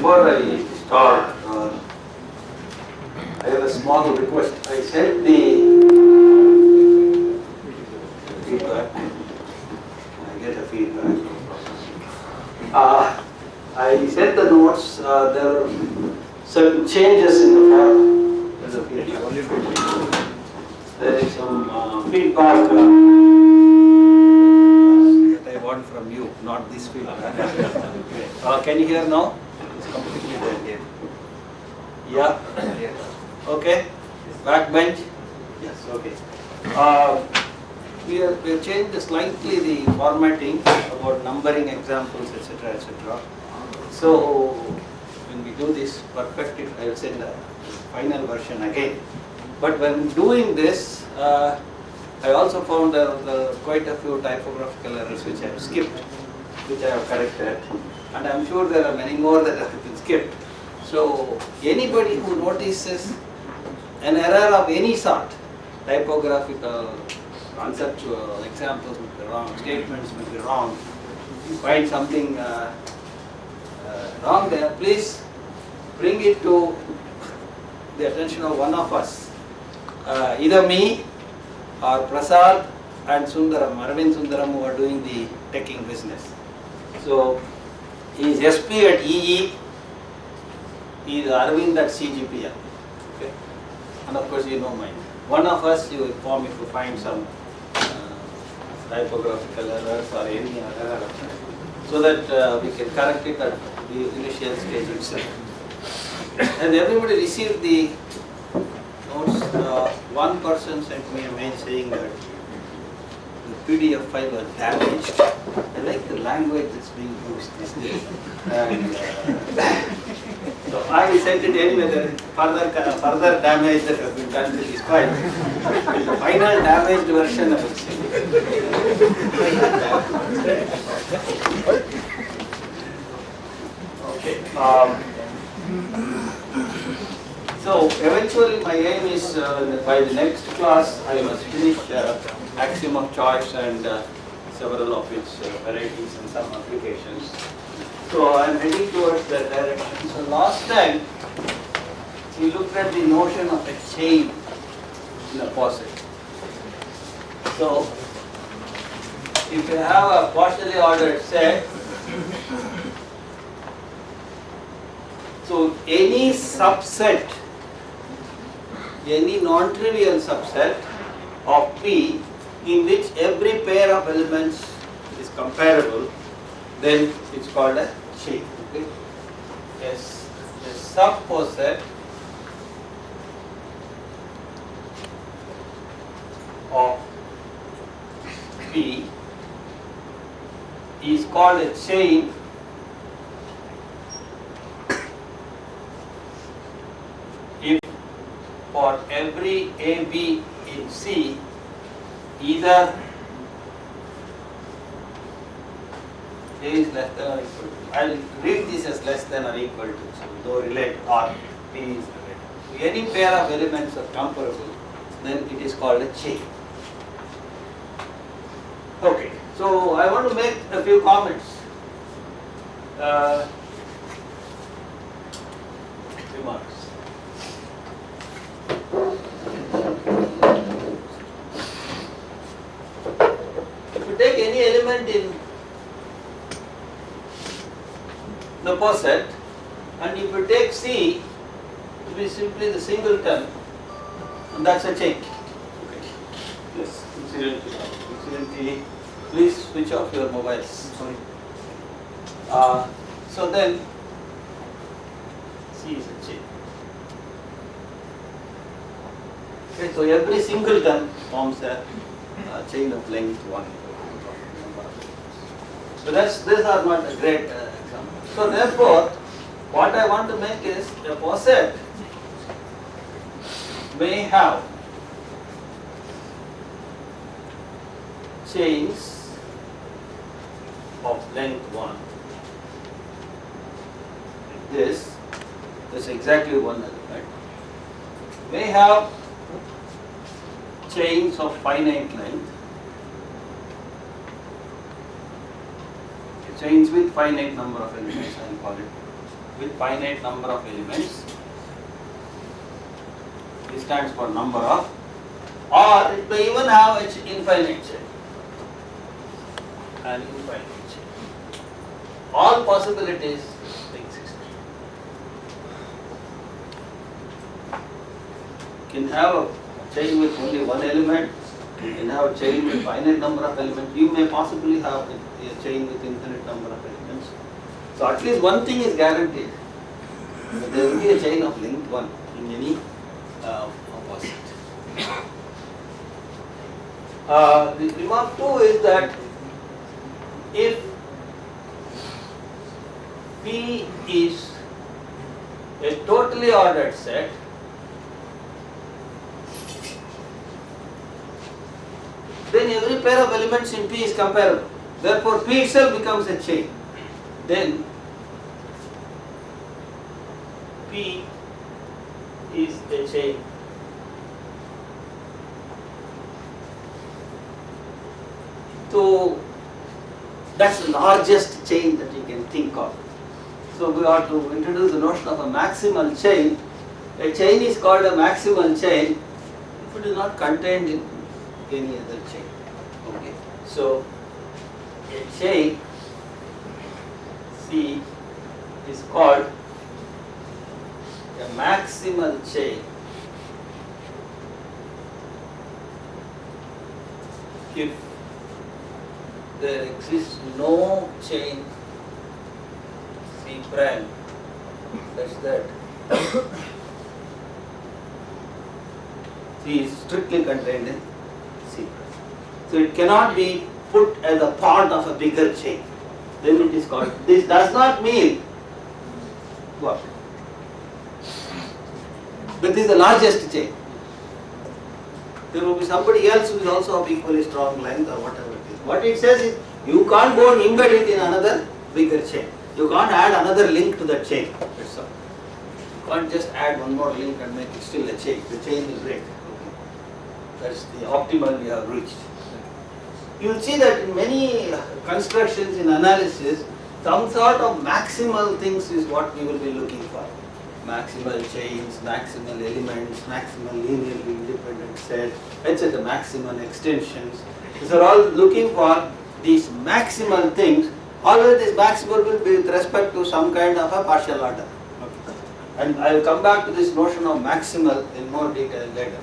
before I start, I have a small request. I sent the feedback. I get a feedback. I sent the notes. There are certain changes in the form. There's a feedback. There is some feedback that I want from you, not this feedback. Can you hear now? It's completely dead here. Yeah? Okay? Backbench? Yes, okay. We have changed slightly the formatting about numbering examples, etc., etc. So, when we do this perfected, I will send the final version again. But when doing this, I also found there are quite a few typographical errors which I have skipped, which I have corrected. And I am sure there are many more that have been skipped. So, anybody who notices an error of any sort, typographical, conceptual, examples may be wrong, statements may be wrong, you find something wrong there, please bring it to the attention of one of us, either me or Prasad and Sundaram, Arvind Sundaram, who are doing the teching business. So, he is SP at EE, he is Arvind at CGPL. Okay? And of course, you know mine. One of us, you inform if you find some typographical errors or any other error, so that we can correct it at the initial stage itself. Has everybody received the notes? One person sent me a mail saying that the PDF file was damaged. I like the language that's being used these days. And so I sent it anyway. There is further damage that has been done to this file. The final damaged version of it. Okay. So eventually my aim is by the next class I must finish axiom of choice and several of its varieties and some applications. So I am heading towards that direction. So last time we looked at the notion of a chain in a poset. So if you have a partially ordered set, so any subset, any non-trivial subset of P in which every pair of elements is comparable, then it's called a chain. Okay? Yes, a subposet of P is called a chain if for every AB in C, either A is less than or equal to. I will read this as less than or equal to, so though relate or P is related. If any pair of elements are comparable, then it is called a chain. Okay, so I want to make a few comments. Remarks. If you take any element in the poset, and if you take C, it will be simply the singleton, and that's a chain. Okay. Yes, incidentally, please switch off your mobiles. Sorry. So then, C is a chain. Okay, so every singleton forms a chain of length 1. So these are not a great example. So therefore, what I want to make is a poset may have chains of length 1. This is exactly one element. May have chains of finite length. Chains with finite number of elements, I will call it. with finite number of elements. This stands for number of, or it may even have its infinite chain. An infinite chain. All possibilities exist. You can have a chain with only one element, you can have a chain with finite number of elements, you may possibly have a chain with infinite number of elements. So at least one thing is guaranteed, that there will be a chain of length 1 in any opposite. The remark 2 is that if P is a totally ordered set, then every pair of elements in P is comparable. Therefore, P itself becomes a chain. Then P is a chain. So that's the largest chain that you can think of. So we are to introduce the notion of a maximal chain. A chain is called a maximal chain if it is not contained in any other chain. Okay. So a chain C is called a maximal chain if there exists no chain C prime such that C is strictly contained in C prime. So it cannot be put as a part of a bigger chain. Then it is called. This does not mean what? But this is the largest chain. There will be somebody else who is also of equally strong length or whatever it is. What it says is you can't go and embed it in another bigger chain. You can't add another link to that chain. That's all. You can't just add one more link and make it still a chain. The chain will break. Okay. That's the optimal we have reached. You will see that in many constructions in analysis, some sort of maximal things is what we will be looking for. Maximal chains, maximal elements, maximal linearly independent sets, etc. Maximal extensions. These are all looking for these maximal things. Always this maximal will be with respect to some kind of a partial order. Okay. And I will come back to this notion of maximal in more detail later.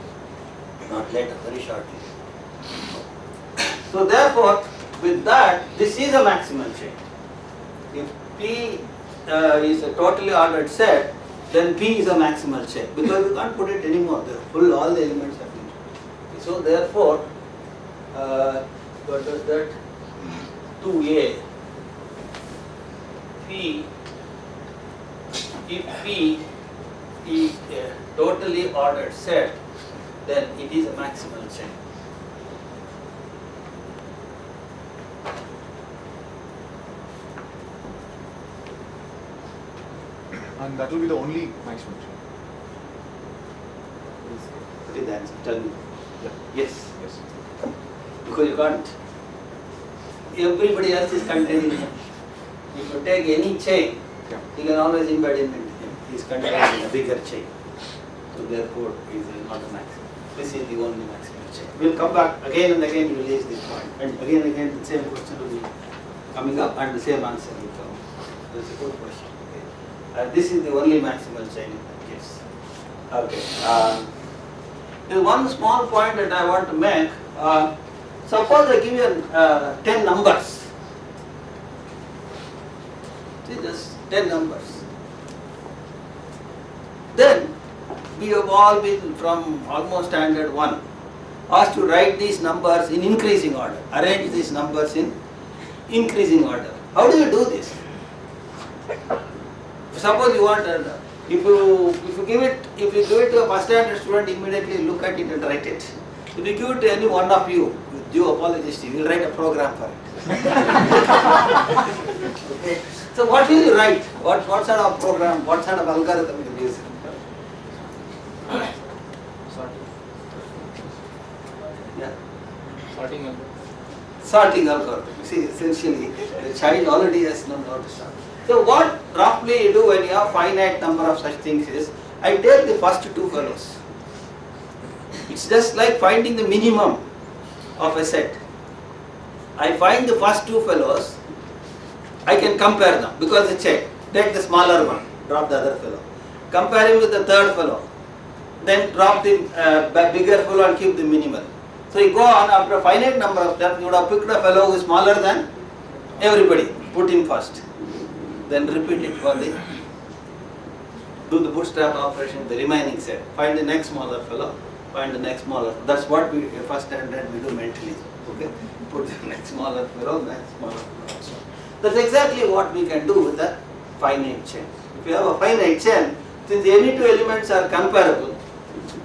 Not later, very shortly. So therefore, with that, this is a maximal chain. If P is a totally ordered set, then P is a maximal chain because you can't put it anymore. All the elements have been. So therefore, what does that? 2A. P. If P is a totally ordered set, then it is a maximal chain. And that will be the only maximum chain. What is the answer? Tell me. Yeah. Yes. Yes. Because you can't. Everybody else is contained in him. If you take any chain, Yeah. you can always embed him into him. He is contained in a bigger chain. So therefore, he is not a maximum. This is the only maximum chain. We will come back again and again to raise this point. And again and again the same question will be coming up and the same answer will come. That's a good question. This is the only maximal chain in that case. Okay. There's one small point that I want to make. Suppose I give you 10 numbers. See, just 10 numbers. Then we have all been from almost standard 1 asked to write these numbers in increasing order. Arrange these numbers in increasing order. How do you do this? Suppose you want, if you give it to a first standard student, immediately look at it and write it. If you give it to any one of you, with due apologies to you, will write a program for it. Okay. So what will you write? What sort of program? What sort of algorithm you will use? Yeah. Sorting algorithm. Sorting algorithm. See, essentially, the child already has known how to sort. So what roughly you do when you have finite number of such things is, I take the first two fellows. It's just like finding the minimum of a set. I find the first two fellows, I can compare them because it's check. Take the smaller one, drop the other fellow. Compare him with the third fellow. Then drop the bigger fellow and keep the minimal. So you go on, after a finite number of steps, you would have picked a fellow who is smaller than everybody. Put him first. Then repeat it for the, do the bootstrap operation, the remaining set. Find the next smaller fellow, find the next smaller. That's what we first standard we do mentally. Okay? Put the next smaller fellow, next smaller fellow. So that's exactly what we can do with a finite chain. If you have a finite chain, since any two elements are comparable,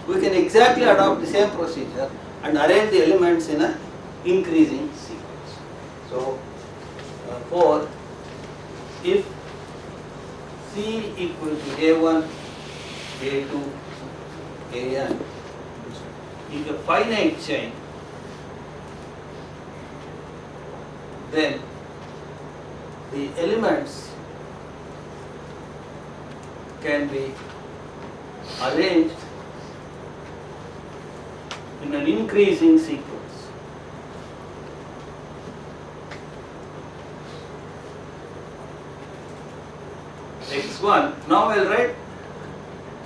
we can exactly adopt the same procedure and arrange the elements in a increasing sequence. So, for if C equal to A1, A2, An is a finite chain, then the elements can be arranged in an increasing sequence. X1, now I will write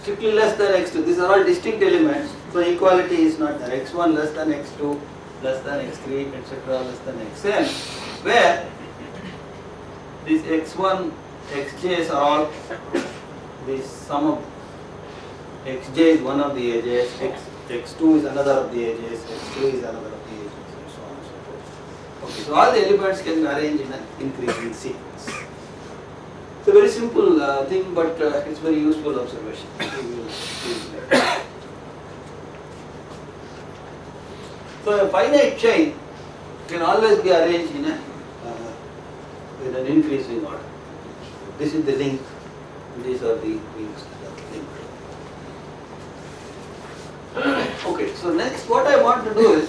strictly less than X2. These are all distinct elements, so equality is not there. X1 less than X2, less than X3, etc. less than Xn, where these X1, Xj's are all the sum of Xj is one of the edges, X2 is another of the edges, X3 is another of the edges, and so on and so forth. Okay, so all the elements can be arranged in an increasing sequence. It's a very simple thing, but it's very useful observation. We will see later. So a finite chain can always be arranged in in an increasing order. This is the link. These are the links to the link. Okay, so next what I want to do is,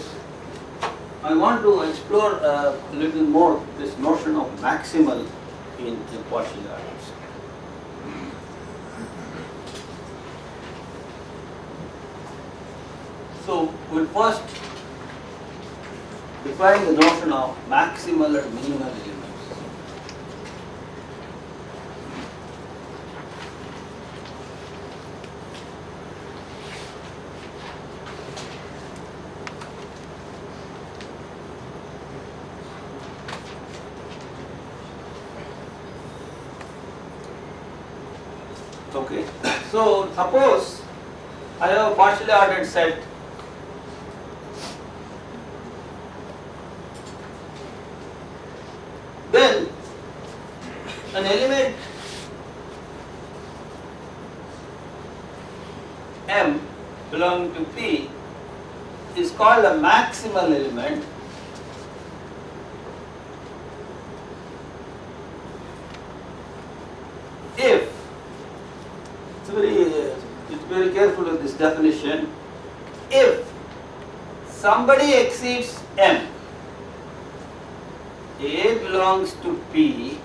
I want to explore a little more this notion of maximal in partial orders. So we'll first define the notion of maximal and minimal elements. Okay, so suppose I have a partially ordered set then an element M belonging to P is called a maximal element if it's very careful with this definition. If somebody exceeds M, A belongs to P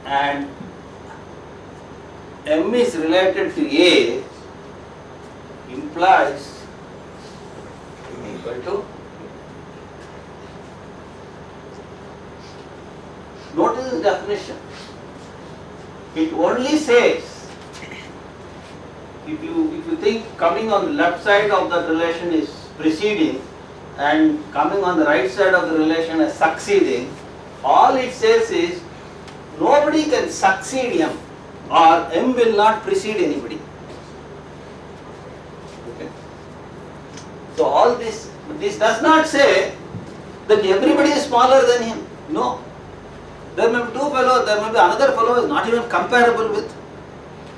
and M is related to A, implies equal to. Notice this definition. It only says, if you think coming on the left side of that relation is preceding and coming on the right side of the relation as succeeding, all it says is nobody can succeed M or M will not precede anybody. Okay. So all this does not say that everybody is smaller than him. No. There may be two fellows, there may be another fellow who is not even comparable with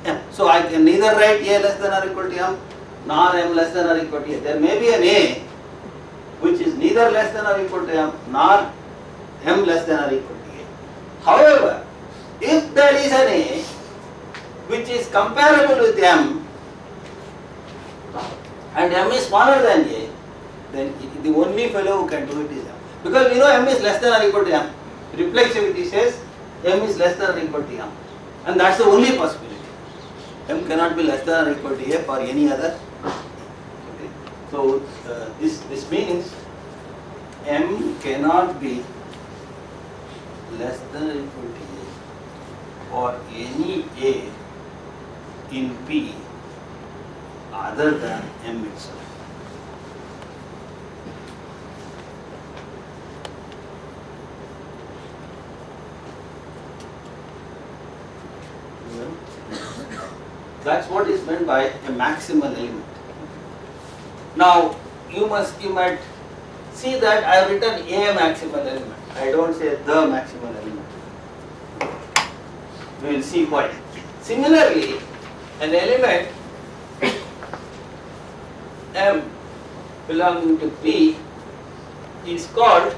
M. So I can neither write A less than or equal to M nor M less than or equal to A. There may be an A which is neither less than or equal to M nor M less than or equal to A. However, if there is an A which is comparable with M and M is smaller than A, then the only fellow who can do it is M. Because we know M is less than or equal to M. Reflexivity says m is less than or equal to m, and that's the only possibility. M cannot be less than or equal to f or any other. Okay. So this means m cannot be less than or equal to a for any a in P other than m itself. That's what is meant by a maximal element. Now you might see that I have written a maximal element. I don't say the maximal element. We will see why. Similarly, an element M belonging to P is called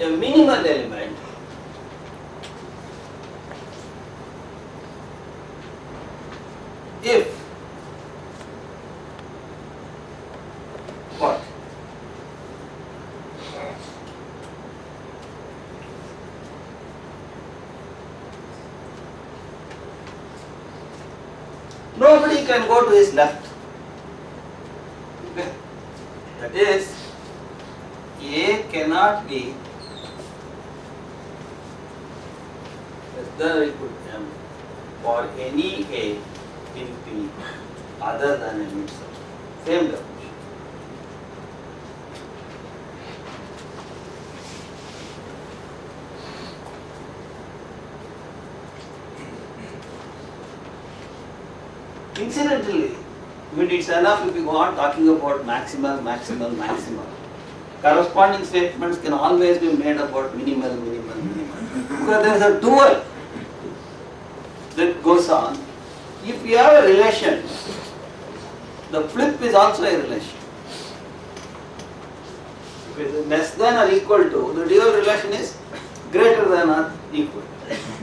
a minimal element if what? Nobody can go to his left. Okay. That is, A cannot be less than or equal to M for any A in P other than M itself. Same definition. Incidentally, I mean, it's enough if you go on talking about maximal. Corresponding statements can always be made about minimal. Because there is a dual that goes on. If you have a relation, the flip is also a relation. If it is less than or equal to, the dual relation is greater than or equal.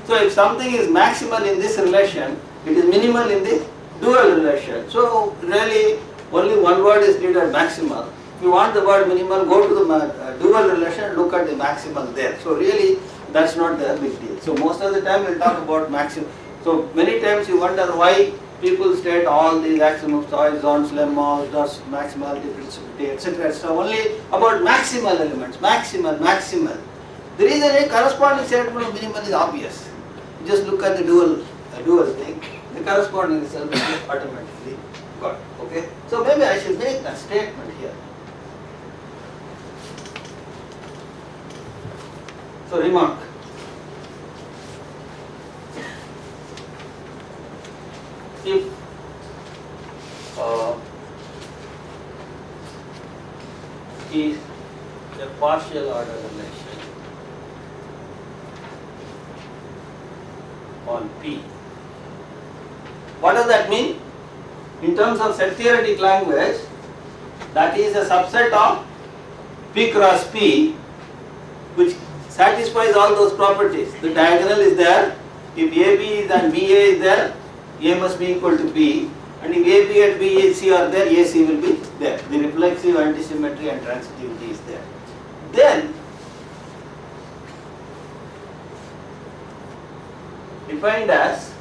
So if something is maximal in this relation, it is minimal in the dual relation. So really only one word is needed, maximal. If you want the word minimal, go to the dual relation and look at the maximal there. So really that's not the big deal. So most of the time we'll talk about maximal. So many times you wonder why people state all these axioms, zones, lemmas, dust, maximal, differentiability, etc. So only about maximal elements, maximal. The reason a corresponding statement of minimal is obvious. You just look at the dual thing. The corresponding result will be automatically got. Okay. So maybe I should make that statement here. So remark. If is a partial order relation on P. What does that mean? In terms of set theoretic language, that is a subset of P cross P which satisfies all those properties. The diagonal is there. If AB is and BA is there, A must be equal to B, and if AB and BC are there, AC will be there. The reflexive antisymmetry and transitivity is there. Then defined as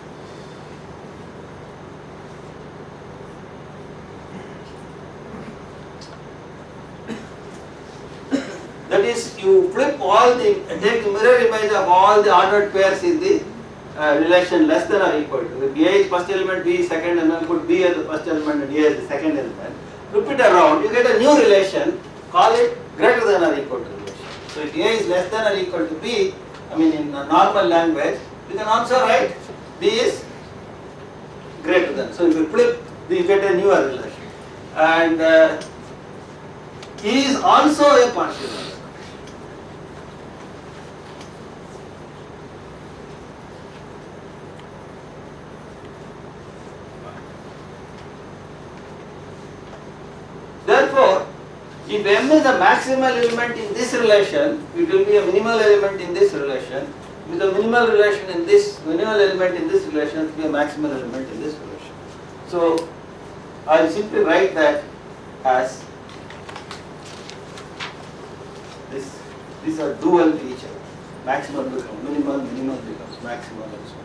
that is, you flip all the, take the mirror image of all the ordered pairs in the relation less than or equal to. If A is first element, B is second element, put B as the first element and A as the second element. Flip it around, you get a new relation, call it greater than or equal to relation. So if A is less than or equal to B, I mean in normal language, you can also write B is greater than. So if you flip, you get a newer relation. And E is also a partial relation. Therefore, if M is a maximal element in this relation, it will be a minimal element in this relation. With a minimal relation in this, minimal element in this relation, it will be a maximal element in this relation. So, I will simply write that as this. These are dual to each other. Maximal becomes minimal, minimal becomes maximal, and so on.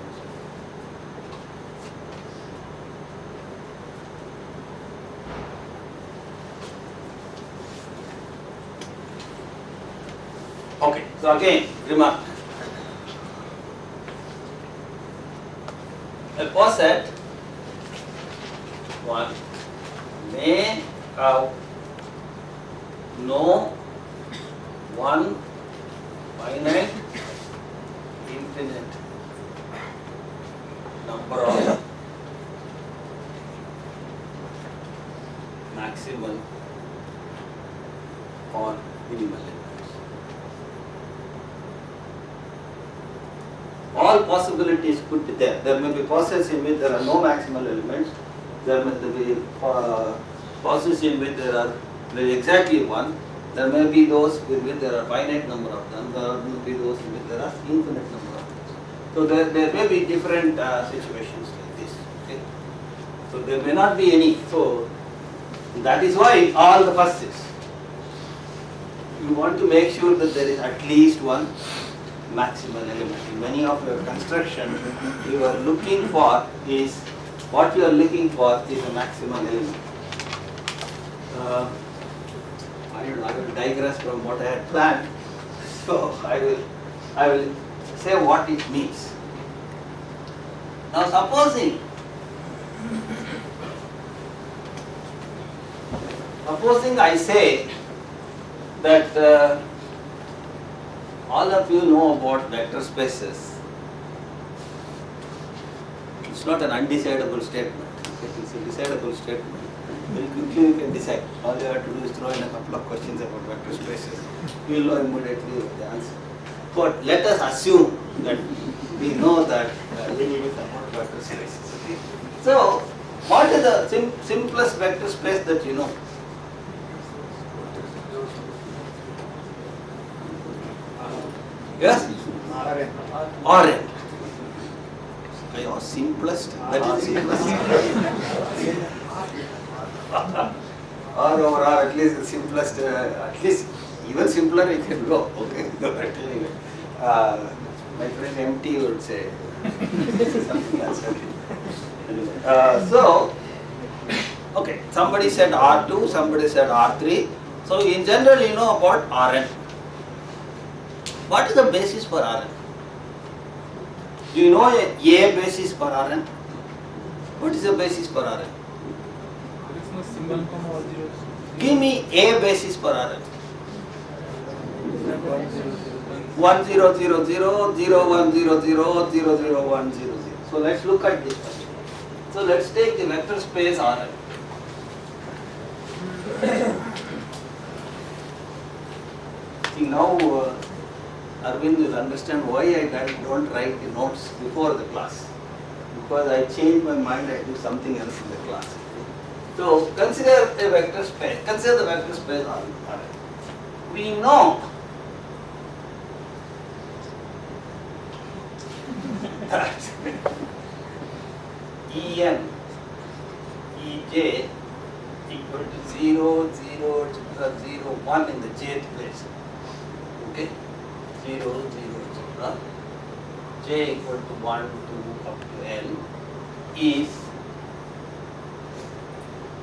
Okay, so again, remark. A poset one may have no one finite infinite number of maximal or minimal elements. All possibilities could be there. There may be posets in which there are no maximal elements. There may be posets in which there is exactly one. There may be those with which there are finite number of them. There may be those in which there are infinite number of them. So there may be different situations like this. Okay? So there may not be any. So that is why all the first is. You want to make sure that there is at least one maximal element. In many of your construction, you are looking for is what you are looking for is a maximal element. I will digress from what I had planned. So I will say what it means. Now supposing I say that all of you know about vector spaces. It's not an undecidable statement. It's a decidable statement. Very quickly you can decide. All you have to do is throw in a couple of questions about vector spaces. You will know immediately the answer. But let us assume that we know that little bit about vector spaces. Okay? So, what is the simplest vector space that you know? Yes? Rn. Your simplest, that is simplest. R over R, at least the simplest, at least even simpler it can go. Okay. Anyway, my friend MT would say something else. Anyway, so, okay, somebody said R2, somebody said R3. So in general, you know about Rn. What is the basis for Rn? Do you know a basis for Rn? What is the basis for Rn? Give me a basis for Rn. 1 0 0 0 0 1 0 0 0 0 1 0 0. So let's look at this first. So let's take the vector space Rn. See now Arvind will understand why I don't write the notes before the class. Because I change my mind, I do something else in the class. So consider a vector space. Consider the vector space R. We know that En, Ej equal to 0, 0, 0, 1 in the jth place. Okay? 0, 0, 0, j equal to 1, 2 up to L is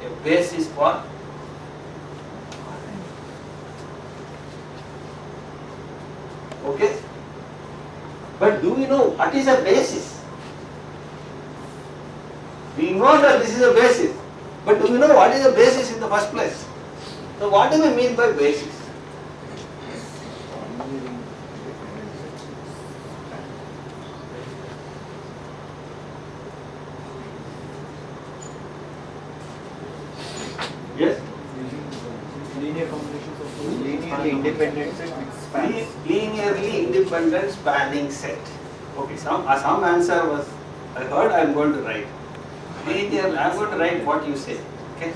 a basis for okay? But do we know what is a basis? We know that this is a basis, but do we know what is a basis in the first place? So what do we mean by basis? Yes? Linear combinations of linearly independent set which spans. Linearly independent spanning set. Okay, some answer was I heard. I am going to write. Linear. I am going to write what you say. Okay.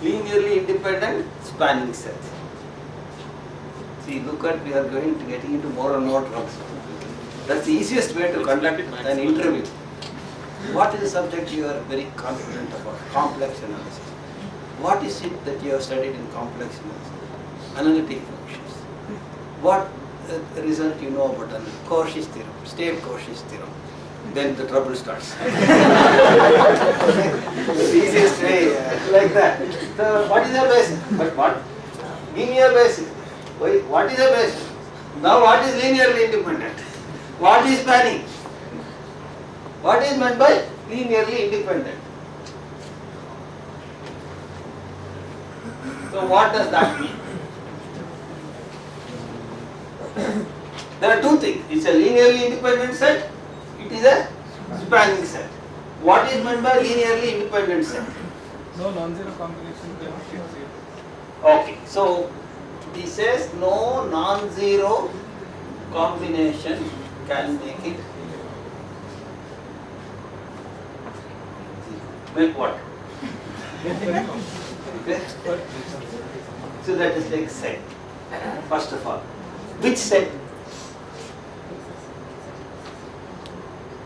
Linearly independent spanning set. See, look at, we are getting into more and more trouble. That's the easiest way to conduct an interview. What is the subject you are very confident about? Complex analysis. what is it that you have studied in complex analytic functions? What result you know about Cauchy's theorem, state Cauchy's theorem? Then the trouble starts. The easiest way, like that. So what is a basis? But what? Give me a basis. Wait, what is a basis? Now what is linearly independent? What is spanning? What is meant by linearly independent? So what does that mean? There are two things. It's a linearly independent set. It is a spanning set. What is meant by linearly independent set? No non-zero combination cannot exist. Okay, so he says no non-zero combination can make it. Make what? Okay. So that is like set. First of all, which set?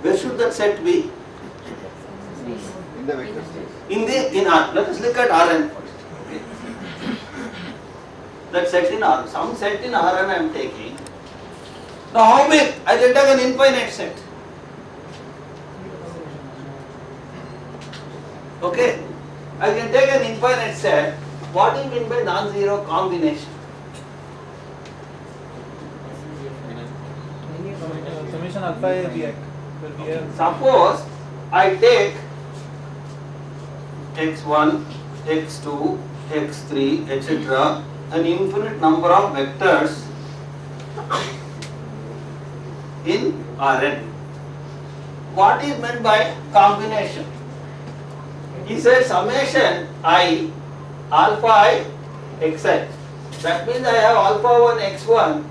Where should that set be? In the vector space. In R. Let us look at Rn first. Okay. That set in R. Some set in Rn I am taking. Now how big? I can take an infinite set. Okay. I can take an infinite set. What do you mean by non-zero combination? Summation alpha A Bx. Suppose I take x1, x2, x3, etc. an infinite number of vectors in Rn. What is meant by combination? He said summation I alpha I xi. That means I have alpha 1 x1,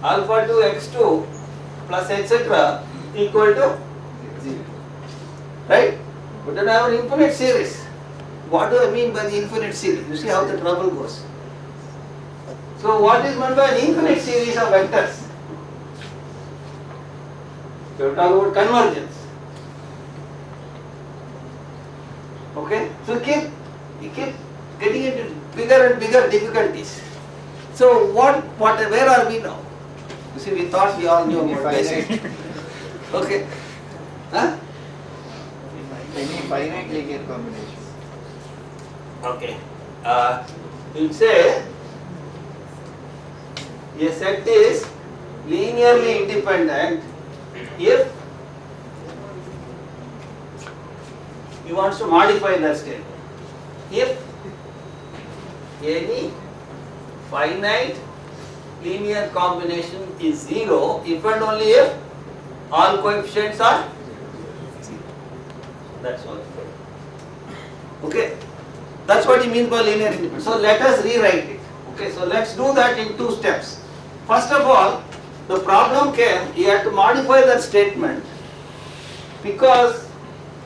alpha 2 x2 plus etc. equal to 0. Right? But then I have an infinite series. What do I mean by the infinite series? You see how the trouble goes. So what is meant by an infinite series of vectors? We have talked about convergence. Okay? So you keep getting into bigger and bigger difficulties. So where are we now? You see, we thought we all knew about basic. Okay? Huh? Any finite linear combination. Okay. We'll say a set is linearly independent if he wants to modify that statement. If any finite linear combination is 0, if and only if all coefficients are 0. That's all. Okay. That's what he means by linear independence. So let us rewrite it. Okay. So let's do that in 2 steps. First of all, the problem came, he had to modify that statement because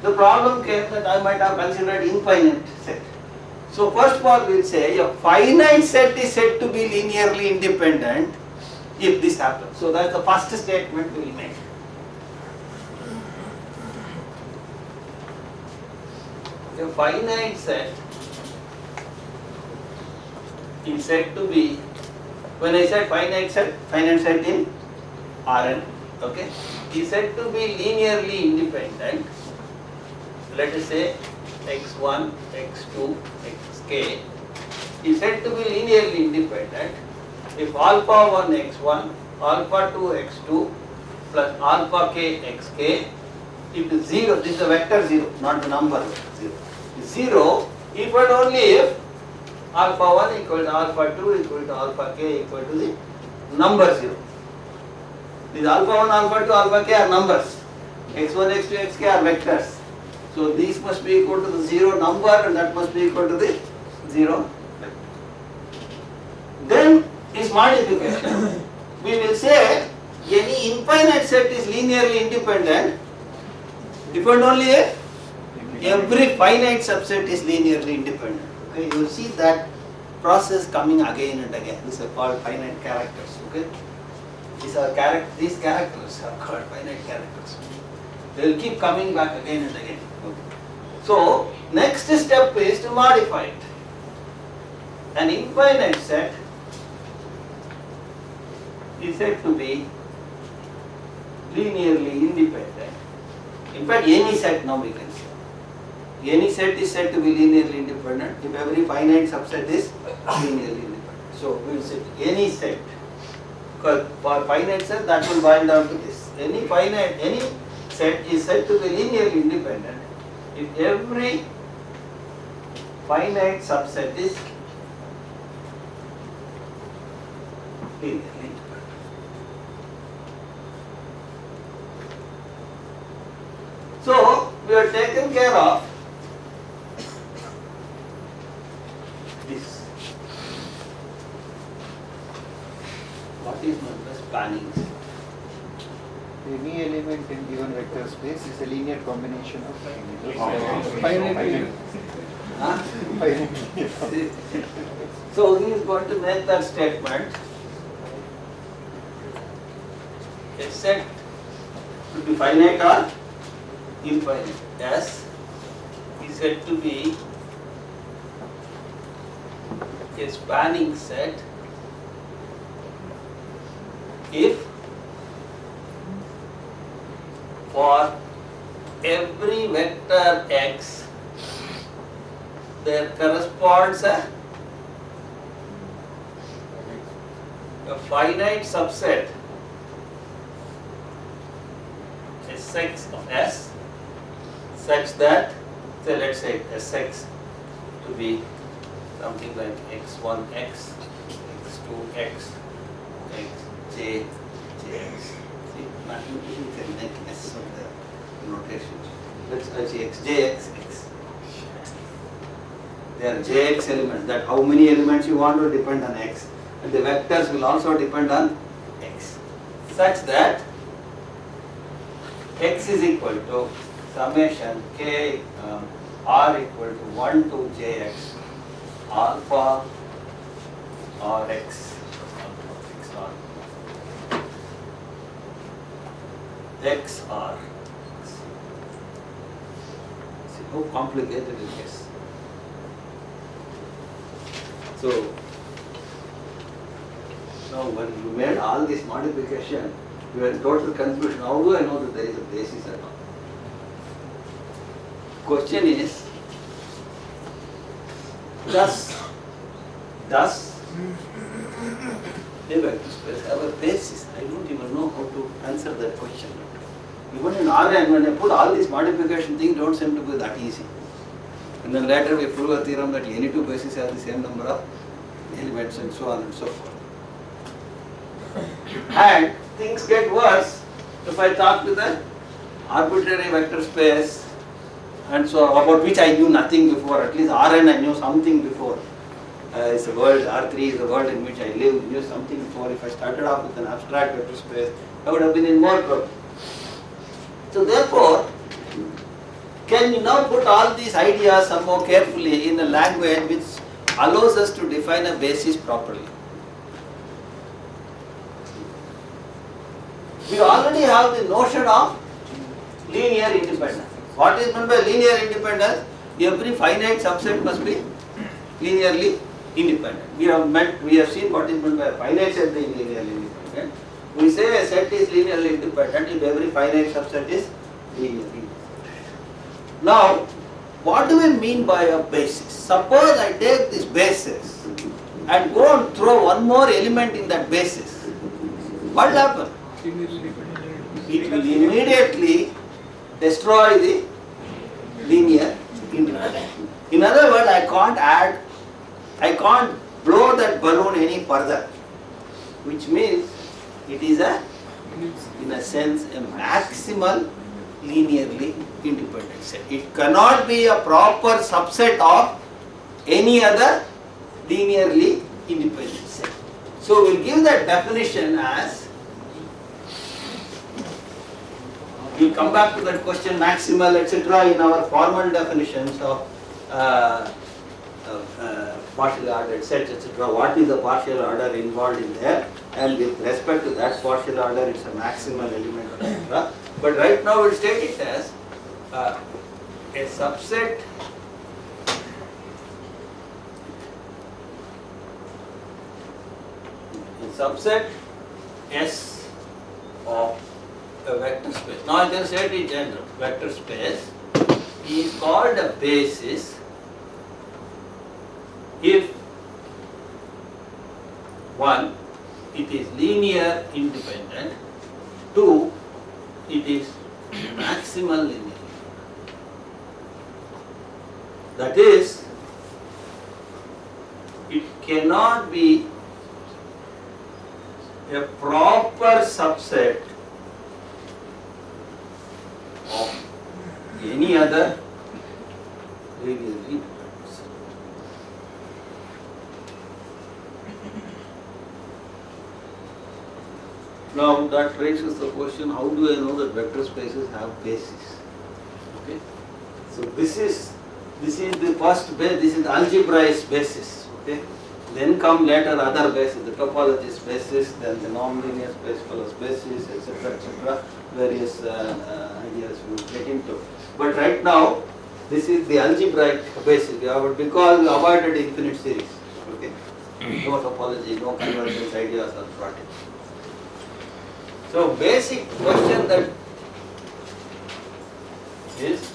the problem came that I might have considered infinite set. So first of all we will say a finite set is said to be linearly independent if this happens. So that's the first statement we will make. A finite set is said to be, when I said finite set in Rn, okay, is said to be linearly independent. Let us say x1, x2, xk is said to be linearly independent if alpha 1 x1, alpha 2 x2 plus alpha k xk is 0. This is the vector 0, not the number 0. 0 if and only if alpha 1 equal to alpha 2 equal to alpha k equal to the number 0. These alpha 1, alpha 2, alpha k are numbers. x1, x2, xk are vectors. So these must be equal to the 0 number and that must be equal to the 0 vector. Then is modification. We will say any infinite set is linearly independent if and only if every finite subset is linearly independent. Okay, you will see that process coming again and again. These are called finite characters. Okay, these characters are called finite characters. They will keep coming back again and again. Okay. So next step is to modify it. an infinite set is said to be linearly independent. In fact, any set now we can say. Any set is said to be linearly independent if every finite subset is linearly independent. So we will say any set, because for finite set that will boil down to this. Any set is said to be linearly independent if every finite subset is linearly independent. So we have taken care of this. What is known as spanning set? Any element in given vector space is a linear combination of Finite. Huh? finite. So he is going to make that statement. A set should be finite or infinite. S is said to be a spanning set if for every vector x there corresponds a finite subset Sx of S such that, say let's say Sx to be something like x1 x, x2 x, xj, jx. See, mathematicians can make S of the notation. Let's say xj, xx. There are jx elements, that how many elements you want to depend on x, and the vectors will also depend on x, such that x is equal to summation k r equal to 1 to jx alpha or x x r. See how complicated it is. So now when you made all this modification, you are in total confusion. How do I know that there is a basis at all? Question is, does a vector space have a basis? I don't even know how to answer that question. Even in Rn, when I put all these modification things, don't seem to be that easy. And then later we prove a theorem that any two bases have the same number of elements and so on and so forth. And things get worse if I talk with an arbitrary vector space and so about which I knew nothing before. At least Rn I knew something before. It's a world, R3 is a world in which I live, knew something before. If I started off with an abstract vector space, I would have been in more trouble. So therefore, can you now put all these ideas some more carefully in a language which allows us to define a basis properly? We already have the notion of linear independence. What is meant by linear independence? Every finite subset must be linearly independent. We have seen what is meant by a finite set being linearly independent. We say a set is linearly independent if every finite subset is linearly independent. Now, what do we mean by a basis? Suppose I take this basis and go and throw one more element in that basis. What will happen? It will immediately destroy the linear independence. In other words, I can't blow that balloon any further, which means it is in a sense, a maximal linearly independent set. It cannot be a proper subset of any other linearly independent set. So we'll give that definition as, we'll come back to that question, maximal, etc. in our formal definitions of partially ordered sets, etc. What is the partial order involved in there? And with respect to that partial order, it's a maximal element, etc. But right now we'll state it as a subset subset S of a vector space. Now I can say it in general. Vector space is called a basis if one, it is linear independent, two, it is maximal linear. That is, it cannot be a proper subset of any other linearly independent set. Now that raises the question, how do I know that vector spaces have bases? Okay, so this is the first base. This is the algebraic basis. Okay, then come later other bases, the topologist basis, then the non-linear space follows basis, etc., etc. Various ideas we will get into. But right now, this is the algebraic basis. Because we avoided infinite series. Okay, no topology, no convergence ideas are brought in. So basic question that is,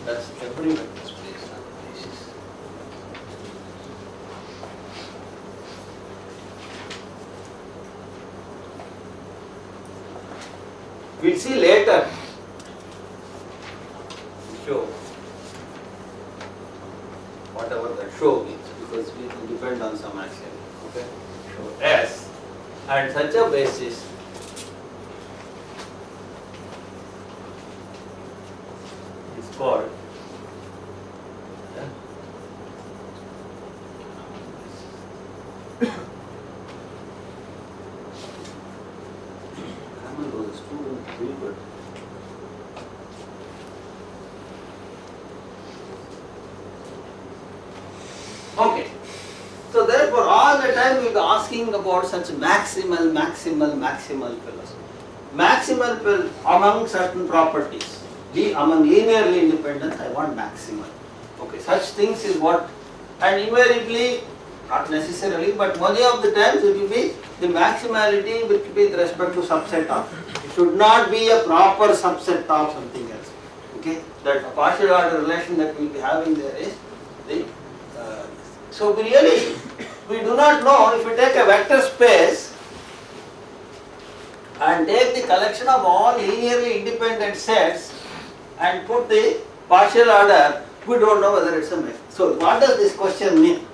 does every vector space have a basis? We'll see later. Show whatever that show means, because we will depend on some axiom. Okay, so S and such a basis is called okay. So therefore, all the time we will be asking about such maximal philosophy. Maximal among certain properties. Among linearly independent, I want maximal. Okay, such things is what, and invariably, not necessarily, but many of the times it will be the maximality with respect to subset of. It should not be a proper subset of something else. Okay, that partial order relation that we will be having there is the. So we do not know if we take a vector space and take the collection of all linearly independent sets and put the partial order, we don't know whether it's a mix. So what does this question mean?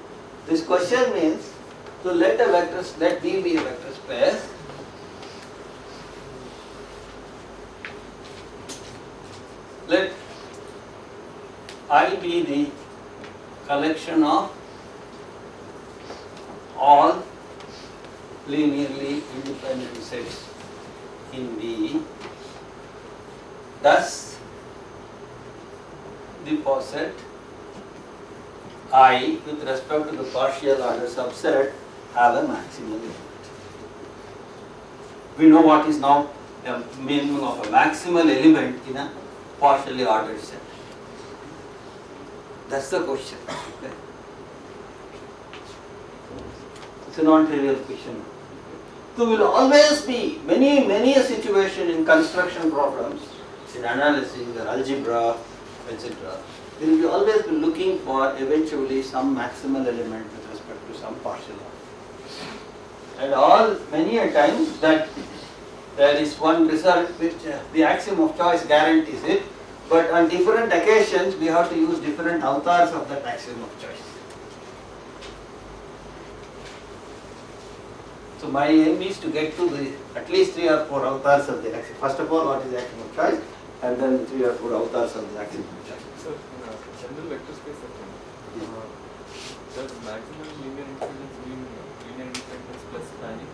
This question means, so let V be a vector space. Let I be the collection of all linearly independent sets in V. Thus, the poset I with respect to the partial order subset have a maximal element. We know what is now the meaning of a maximal element in a partially ordered set. That's the question. Okay. It's a non-trivial question. So will always be many a situation in construction problems, in analysis, in algebra, etc. We will always be looking for eventually some maximal element with respect to some partial order. And many a times that there is one result which the axiom of choice guarantees it, but on different occasions we have to use different avatars of that axiom of choice. So my aim is to get to at least 3 or 4 avatars of the axiom. First of all, what is the axiom of choice, and then 3 or 4 avatars of the axiom of choice. So, in a general vector space, does maximal linear independence mean linear independence plus spanning?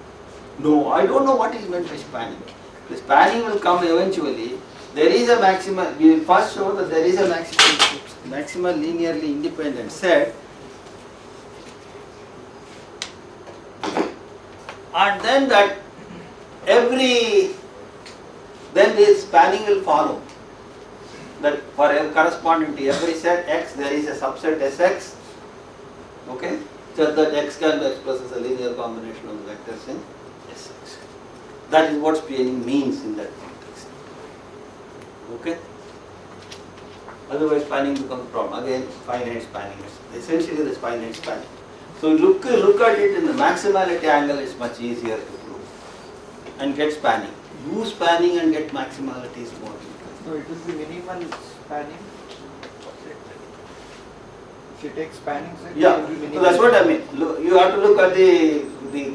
No, I don't know what is meant by spanning. The spanning will come eventually. There is a maximal, we will first show that there is a maximal linearly independent set, and then that then the spanning will follow. That for corresponding to every set X there is a subset Sx, okay, so that x can be expressed as a linear combination of the vectors in Sx. That is what spanning means in that context. Okay? Otherwise spanning becomes a problem. Again, finite spanning. Essentially the finite spanning. So look at it in the maximality angle is much easier to prove and get spanning. Use spanning and get maximality is more difficult. So it is the minimal spanning. If you take spanning set, Yeah, it will be so minimal. that's what I mean. You have to look at the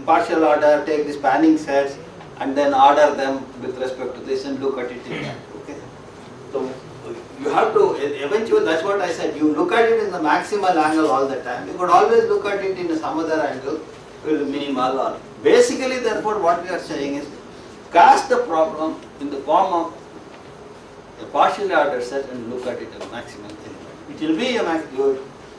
partial order, take the spanning sets and then order them with respect to this and look at it in that. Okay? So you have to, eventually that's what I said, you look at it in the maximal angle all the time. You could always look at it in some other angle, minimal or. Basically therefore what we are saying is, cast the problem in the form of a partially ordered set and look at it as maximal element. It will be a maximal.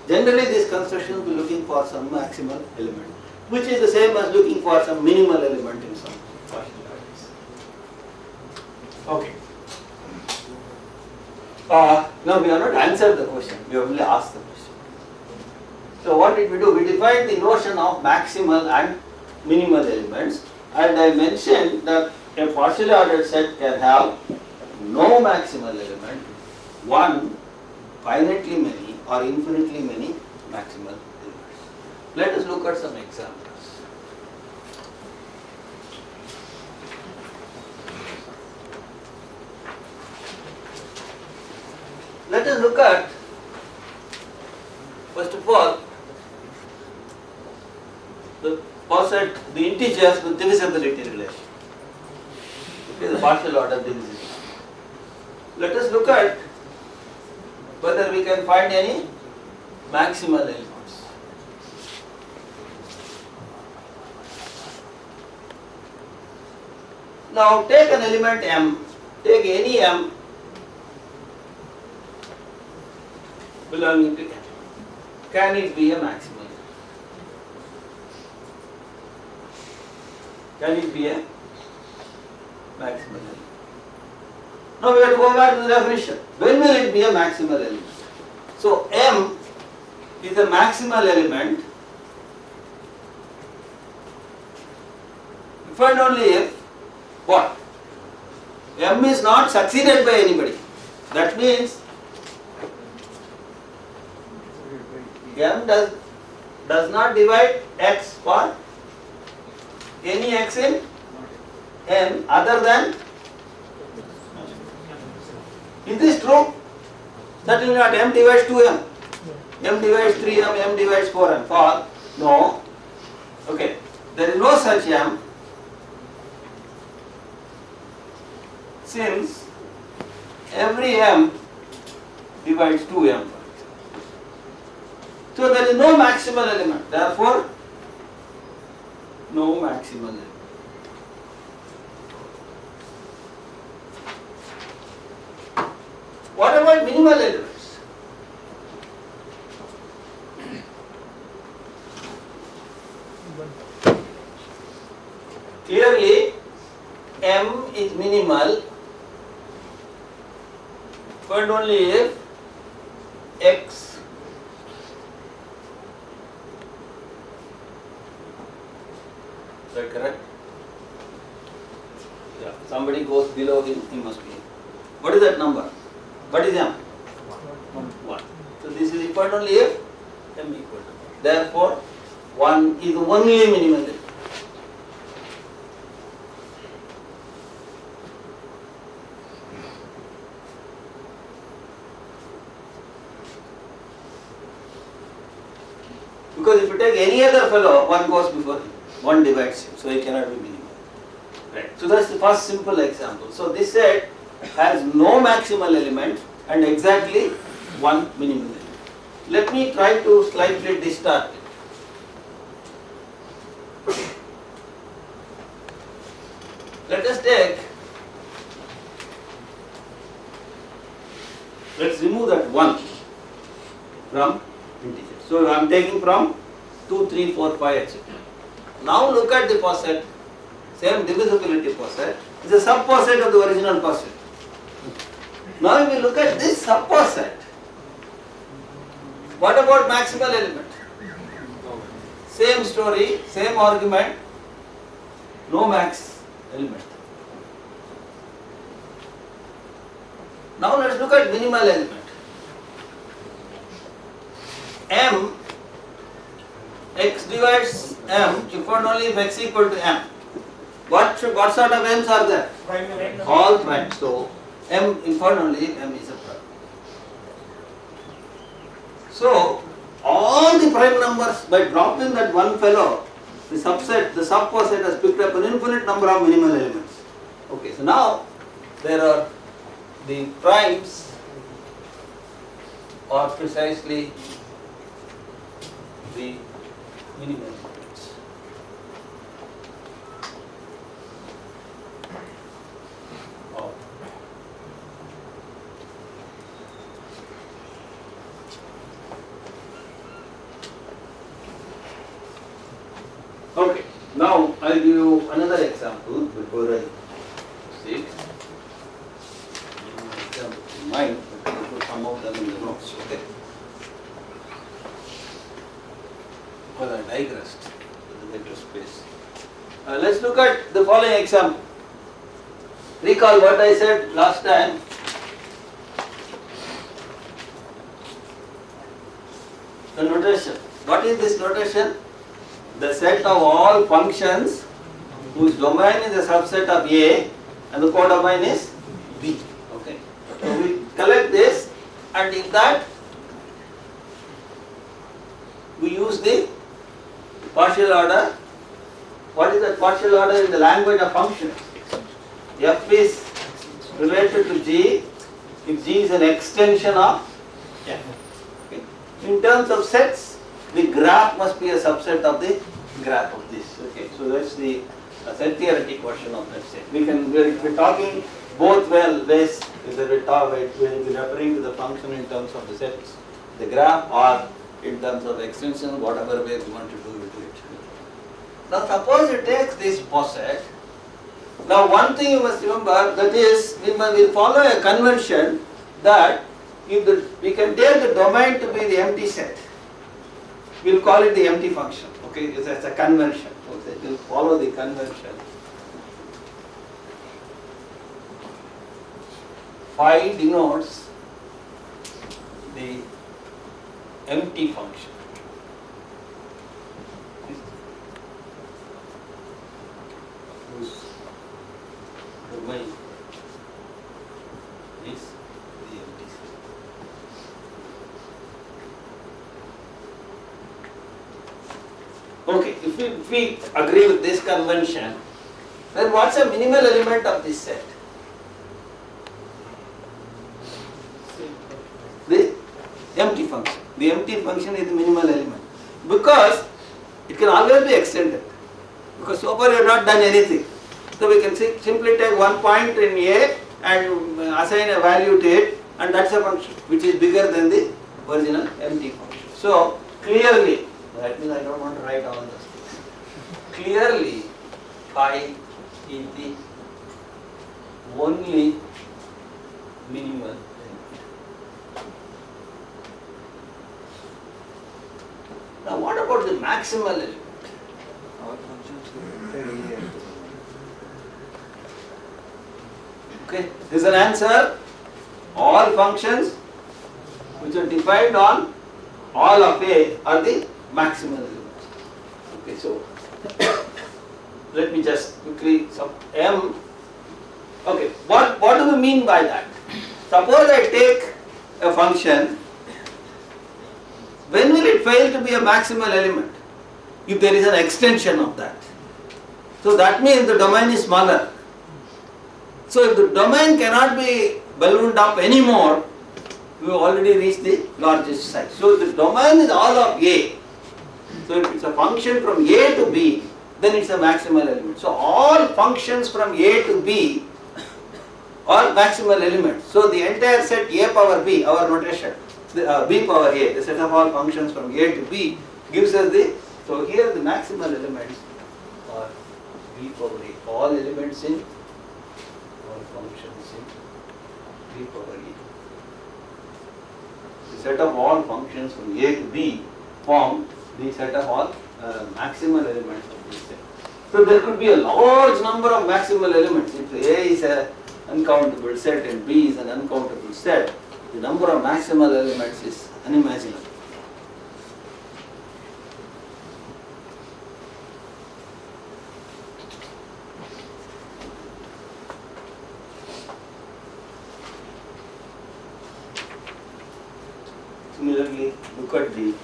Generally this construction will be looking for some maximal element, which is the same as looking for some minimal element in some partial orders. Okay. Now we have not answered the question, we have only asked the question. So what did we do? We defined the notion of maximal and minimal elements, and I mentioned that a partially ordered set can have no maximal element, one finitely many or infinitely many maximal elements. Let us look at some examples. Let us look at, first of all, the integers with divisibility relation. Okay, the partial order divisibility. Let us look at whether we can find any maximal elements. Now take an element m, take any m belonging to n. Can it be a maximal? Can it be a maximal element? Now we have to go back to the definition. When will it be a maximal element? So m is a maximal element if and only if what? M is not succeeded by anybody. That means m does not divide x for any x in n other than. Is this true? Certainly not. M divides 2m. M divides 3m, m divides 4m. For no. Okay. There is no such m since every m divides 2m. So there is no maximal element. Therefore, no maximal element. What about minimal elements? Clearly, m is minimal but only if x is that correct? Yeah. Somebody goes below him, he must be. What is that number? What is m? 1. So this is equal to only if m equal to 1. Therefore, 1 is the only minimal element. Because if you take any other fellow, 1 goes before him. 1 divides him, so he cannot be minimal. Right. So that's the first simple example. So this set has no maximal element and exactly one minimal element. Let me try to slightly distort it. Let us take, let's remove that 1 from integer. So I am taking from 2, 3, 4, 5, etc. Now look at the poset, same divisibility poset, it's a subposet of the original poset. Now if we look at this subposet, what about maximal element? same story, same argument, no max element. Now let's look at minimal element. M, x divides M if and only if x equal to M. What sort of M's are there? All prime. So M if and only if M is a prime. So all the prime numbers, by dropping that one fellow, the subset has picked up an infinite number of minimal elements. Okay, so now there are the primes are precisely the minimal elements. Oh. Okay, now I'll give you another example before I see it. In mind, but I put some of them in the notes, okay? Because I digressed with the vector space. Let's look at the following example. Recall what I said last time. The notation. What is this notation? The set of all functions whose domain is a subset of A and the codomain is B. Okay. So we collect this, and in that we use the partial order. What is that partial order in the language of functions? F is related to G if G is an extension of F. Okay. In terms of sets, the graph must be a subset of the graph of this. Okay, so that's the set theoretic version of that set. We're talking both ways, when we're referring to the function in terms of the sets, the graph, or in terms of extension, whatever way we want to do it. Now suppose you take this poset. Now one thing you must remember, that is, we will follow a convention that if we can take the domain to be the empty set. We'll call it the empty function. Okay, it's a convention. Okay, we'll follow the convention. Phi denotes the empty function. Whose domain is the empty set. Okay, if we agree with this convention, then what's a minimal element of this set? The empty function. The empty function is the minimal element, because it can always be extended, because so far you have not done anything. So we can simply take one point in A and assign a value to it, and that's a function which is bigger than the original empty function. So clearly, that means I don't want to write all those things. Clearly, phi is the only minimal element. Now what about the maximal element? All functions will be there. Okay, this is an answer. All functions which are defined on all of A are the maximal elements. Okay, so let me just quickly M. Okay, what do we mean by that? Suppose I take a function. When will it fail to be a maximal element? If there is an extension of that. So that means the domain is smaller. So if the domain cannot be ballooned up anymore, we have already reached the largest size. So if the domain is all of A, so if it's a function from A to B, then it's a maximal element. So all functions from A to B are maximal elements. So the entire set A power B, our notation, B power A, the set of all functions from A to B, gives us the, so here the maximal elements are B power A, all elements in, all functions in B power A. The set of all functions from A to B form the set of all maximal elements of this set. So there could be a large number of maximal elements. If A is an uncountable set and B is an uncountable set, the number of maximal elements is unimaginable. Similarly, look at the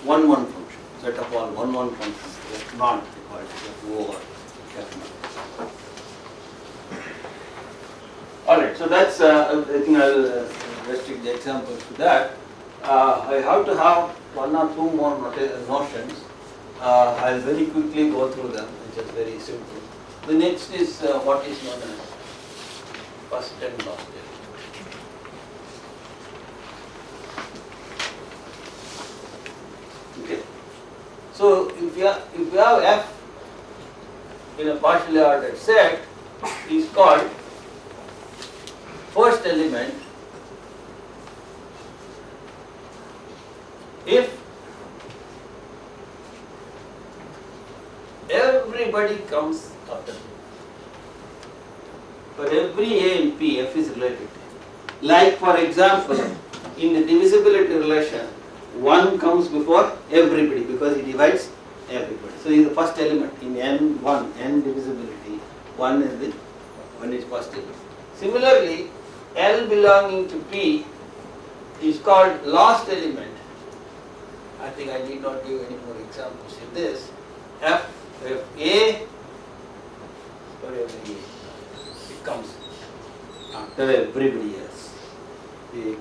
1-1 function, set of all 1-1 functions, F naught equal to F over F naught. Alright, so that's, I think I'll restrict the examples to that. I have to have one or two more notions. I'll very quickly go through them, which is very simple. The next is what is known as first and last element. Okay. So if you have F in a partially ordered set, is called first element if everybody comes after it. For every A in P, F is related. Like for example, in the divisibility relation, 1 comes before everybody because it divides everybody. So it is the first element in N1, N divisibility, 1 is first element. Similarly, L belonging to P is called last element. I think I need not give any more examples in this. If A, for every A, it comes after everybody else. A.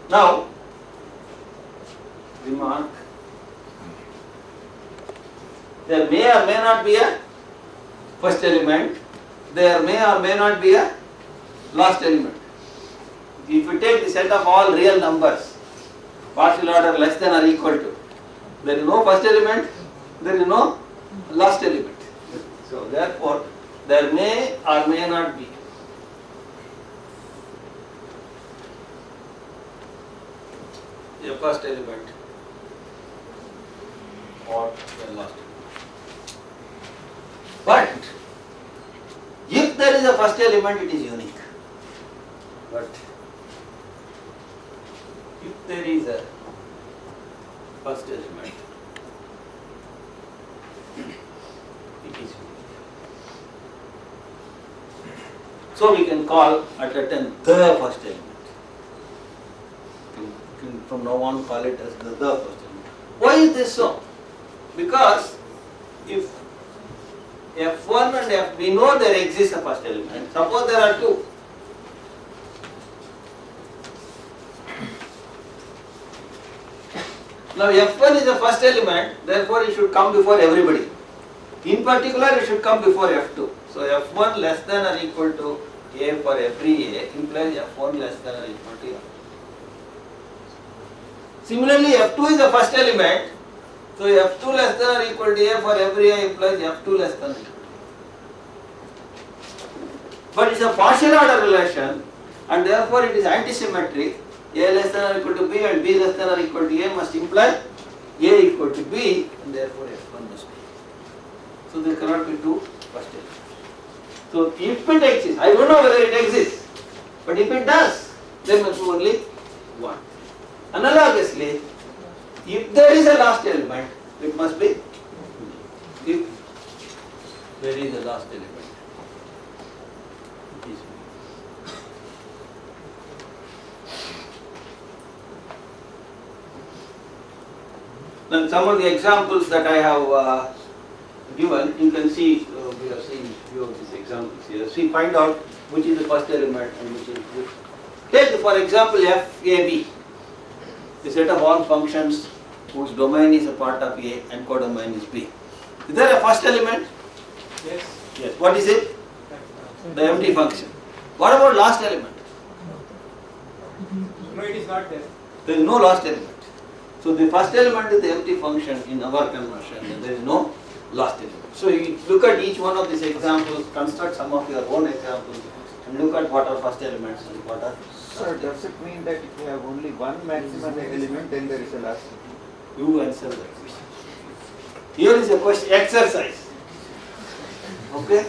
Now, remark, there may or may not be a first element, there may or may not be a last element. If you take the set of all real numbers, partial order less than or equal to, there is no first element, there is no last element. So therefore, there may or may not be a first element or a last element. But if there is a first element, it is unique. But if there is a first element, it is unique. So we can call at a time the first element. You can from now on call it as the first element. Why is this so? Because if F1 and F, we know there exists a first element. Suppose there are two. Now F1 is the first element, therefore it should come before everybody. In particular, it should come before F2. So F1 less than or equal to A for every A implies F1 less than or equal to A. Similarly, F2 is the first element, so F2 less than or equal to A for every A implies F2 less than or equal to A. But it's a partial order relation and therefore it is antisymmetric. A less than or equal to B and B less than or equal to A must imply A equal to B and therefore F1 must be. So there cannot be two first elements. So if it exists, I don't know whether it exists, but if it does, there must be only one. Analogously, if there is a last element, it must be if there is a last element. It is. Now some of the examples that I have given, you can see, we are seeing few of these examples here. So we find out which is the first element and which is which. Take for example FAB, the set of all functions whose domain is a part of A and codomain is B. Is there a first element? Yes. Yes. What is it? The empty function. What about last element? No, it is not there. There is no last element. So the first element is the empty function in our conversion and there is no last element. So you look at each one of these examples, construct some of your own examples and look at what are first elements and what are. Sir, does it mean that if you have only one maximum element, then there is a last? You answer the question. Here is a question exercise. Okay?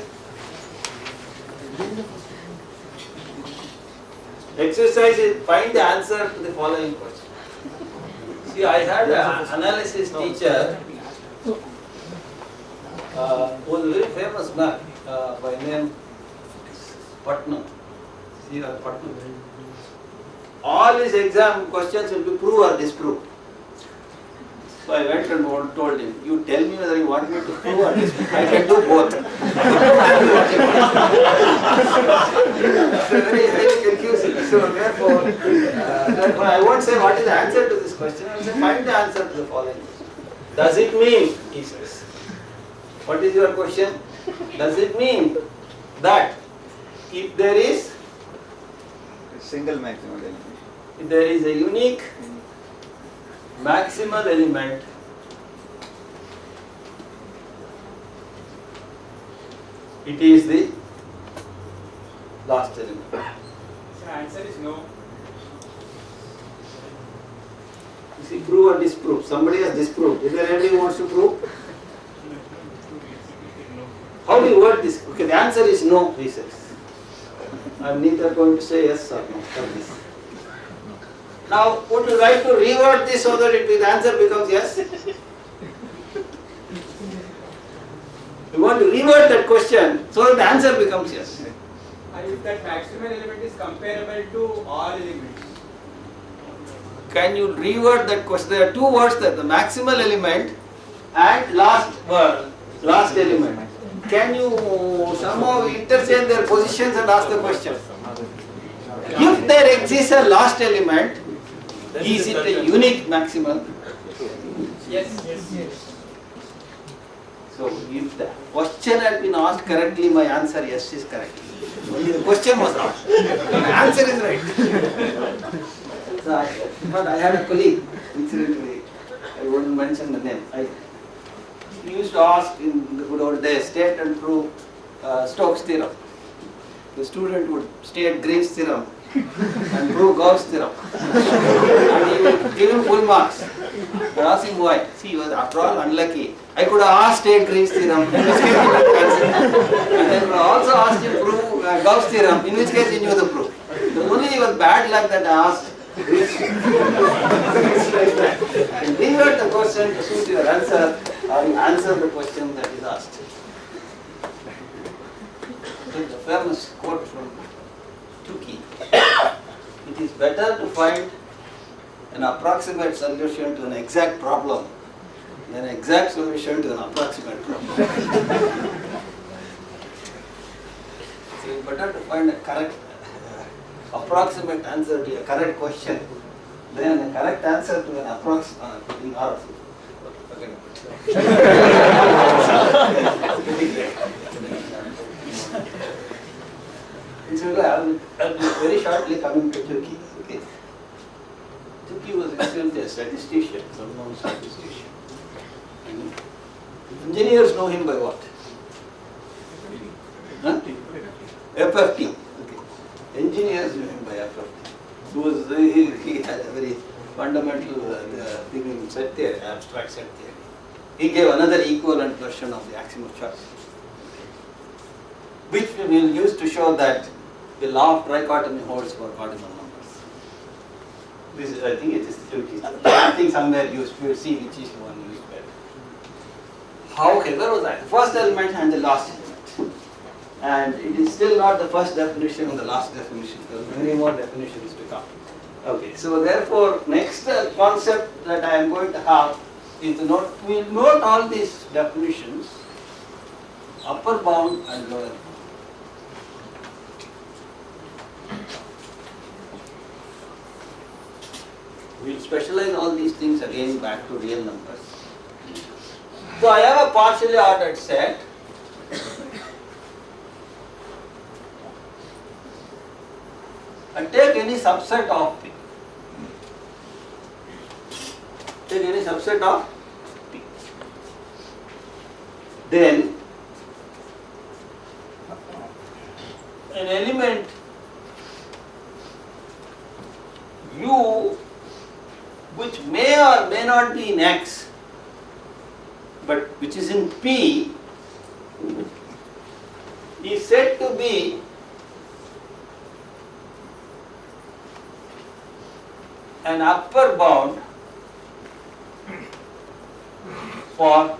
Exercise is find the answer to the following question. See, I had an analysis teacher who was a very famous man by name Putnam. See, Putnam. All his exam questions will be prove or disprove. So I went and told him, you tell me whether you want me to prove or disprove. I can do both. So very confusing. So therefore I won't say what is the answer to this question. I will say find the answer to the following question. Does it mean, he says, what is your question? Does it mean that if there is single maximal element, if there is a unique maximal element it is the last element? The answer is no. You see, prove or disprove. Somebody has disproved. Is there anybody who wants to prove? How do you word this? Okay, the answer is no, he says. I am neither going to say yes or no for this. Now, would you like to reword this so that the answer becomes yes? You want to reword that question so that the answer becomes yes. And if that maximal element is comparable to all elements. Can you reword that question? There are two words there, the maximal element and last element. Can you somehow interchange their positions and ask the question? If there exists a last element, is it a unique maximal? Yes. So if the question had been asked correctly, my answer yes is correct. Only the question was wrong. My answer is right. But I had a colleague, incidentally, I won't mention the name. He used to ask in the good old days, state and prove Stokes theorem. The student would state Green's theorem and prove Gauss theorem. And he would give him full marks. But ask him why. See, he was after all unlucky. I could have asked state Green's theorem, in which case he would have answered. And I could have also asked him prove Gauss theorem, in which case he knew the proof. The only was bad luck that I asked. And reword the question to suit your answer, or you answer the question that is asked. So the famous quote from Tukey: it is better to find an approximate solution to an exact problem than an exact solution to an approximate problem. So it's better to find a correct approximate answer to a correct question than a correct answer to an approximate I'll be very shortly coming to Tukey. Okay. Tukey was actually a statistician, well-known statistician. And engineers know him by what? Huh? FFT. Engineers knew him by FFT. He had a very fundamental thing in set theory, abstract set theory. He gave another equivalent version of the axiom of choice, which we will use to show that the law of trichotomy holds for cardinal numbers. This is, I think it is I think somewhere used. We will see which is the one used better. How clever was that? The first element and the last element. And it is still not the first definition or the last definition. There are many more definitions to come. Okay, so therefore, next concept that I am going to have is to note, we will note all these definitions, upper bound and lower bound. We will specialize all these things again back to real numbers. So I have a partially ordered set. And take any subset of P. Take any subset of P. Then an element U which may or may not be in X, but which is in P, is said to be an upper bound for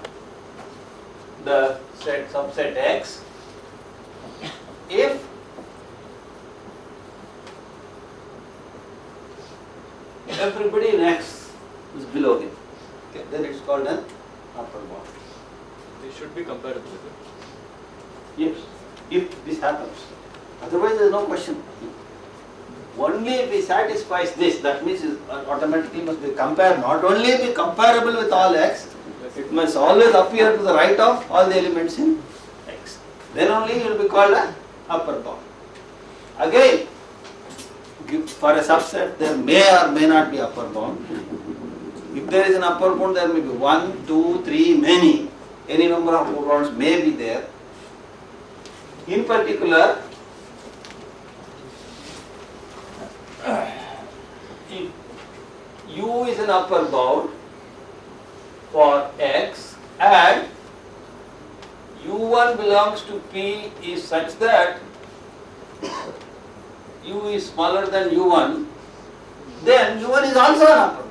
the set subset X if everybody in X is below him. Okay, then it's called an upper bound. They should be comparable. Yes, if this happens. Otherwise there is no question. Only if he satisfies this, that means it automatically must be compared, not only be comparable with all X, it must always appear to the right of all the elements in X. Then only it will be called an upper bound. Again, for a subset there may or may not be upper bound. If there is an upper bound, there may be 1, 2, 3, many. Any number of upper bounds may be there. In particular, if U is an upper bound for X and U1 belongs to P is such that U is smaller than U1, then U1 is also an upper bound.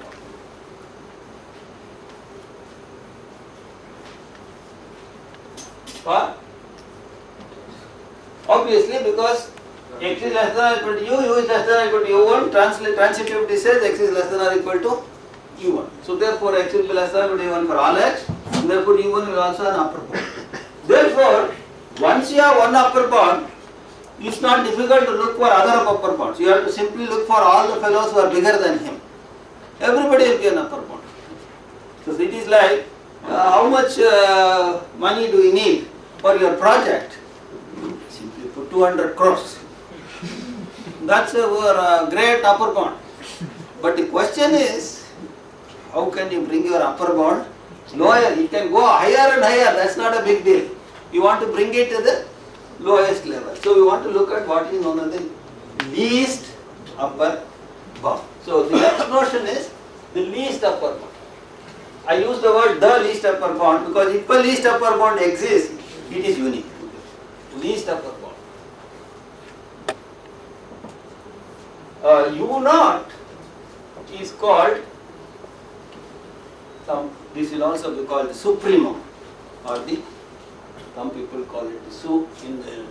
For obviously because X is less than or equal to U, U is less than or equal to U1, transitivity says X is less than or equal to U1. So therefore X will be less than or equal to U1 for all X, and therefore U1 will also an upper bound. Therefore, once you have one upper bound, it's not difficult to look for other upper bounds. You have to simply look for all the fellows who are bigger than him. Everybody will be an upper bound. So it is like, how much money do you need for your project? Simply put 200 crores. That's a great upper bound. But the question is, how can you bring your upper bound lower? It can go higher and higher, that's not a big deal. You want to bring it to the lowest level. So we want to look at what is known as the least upper bound. So the next notion is the least upper bound. I use the word the least upper bound because if a least upper bound exists, it is unique. Least upper bound. U0 is called, this will also be called the supremum, or some people call it the sup in the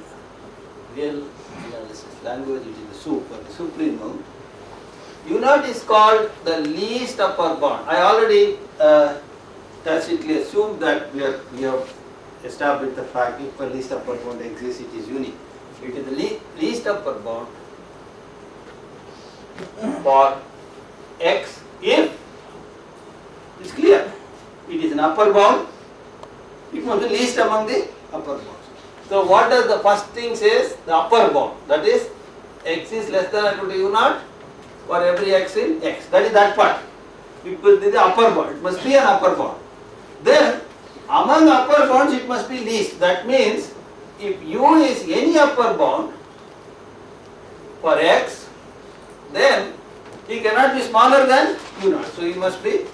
real analysis language, it is the sup or the supremum. U0 is called the least upper bound. I already tacitly assumed that we have established the fact if a least upper bound exists, it is unique. It is the least upper bound for X if it's clear. It is an upper bound, it must be least among the upper bounds. So what does the first thing says? The upper bound, that is X is less than or equal to U0 for every X in X. That is that part. It will be the upper bound, it must be an upper bound. Then among upper bounds it must be least. That means if U is any upper bound for X, then he cannot be smaller than U0. So he must be,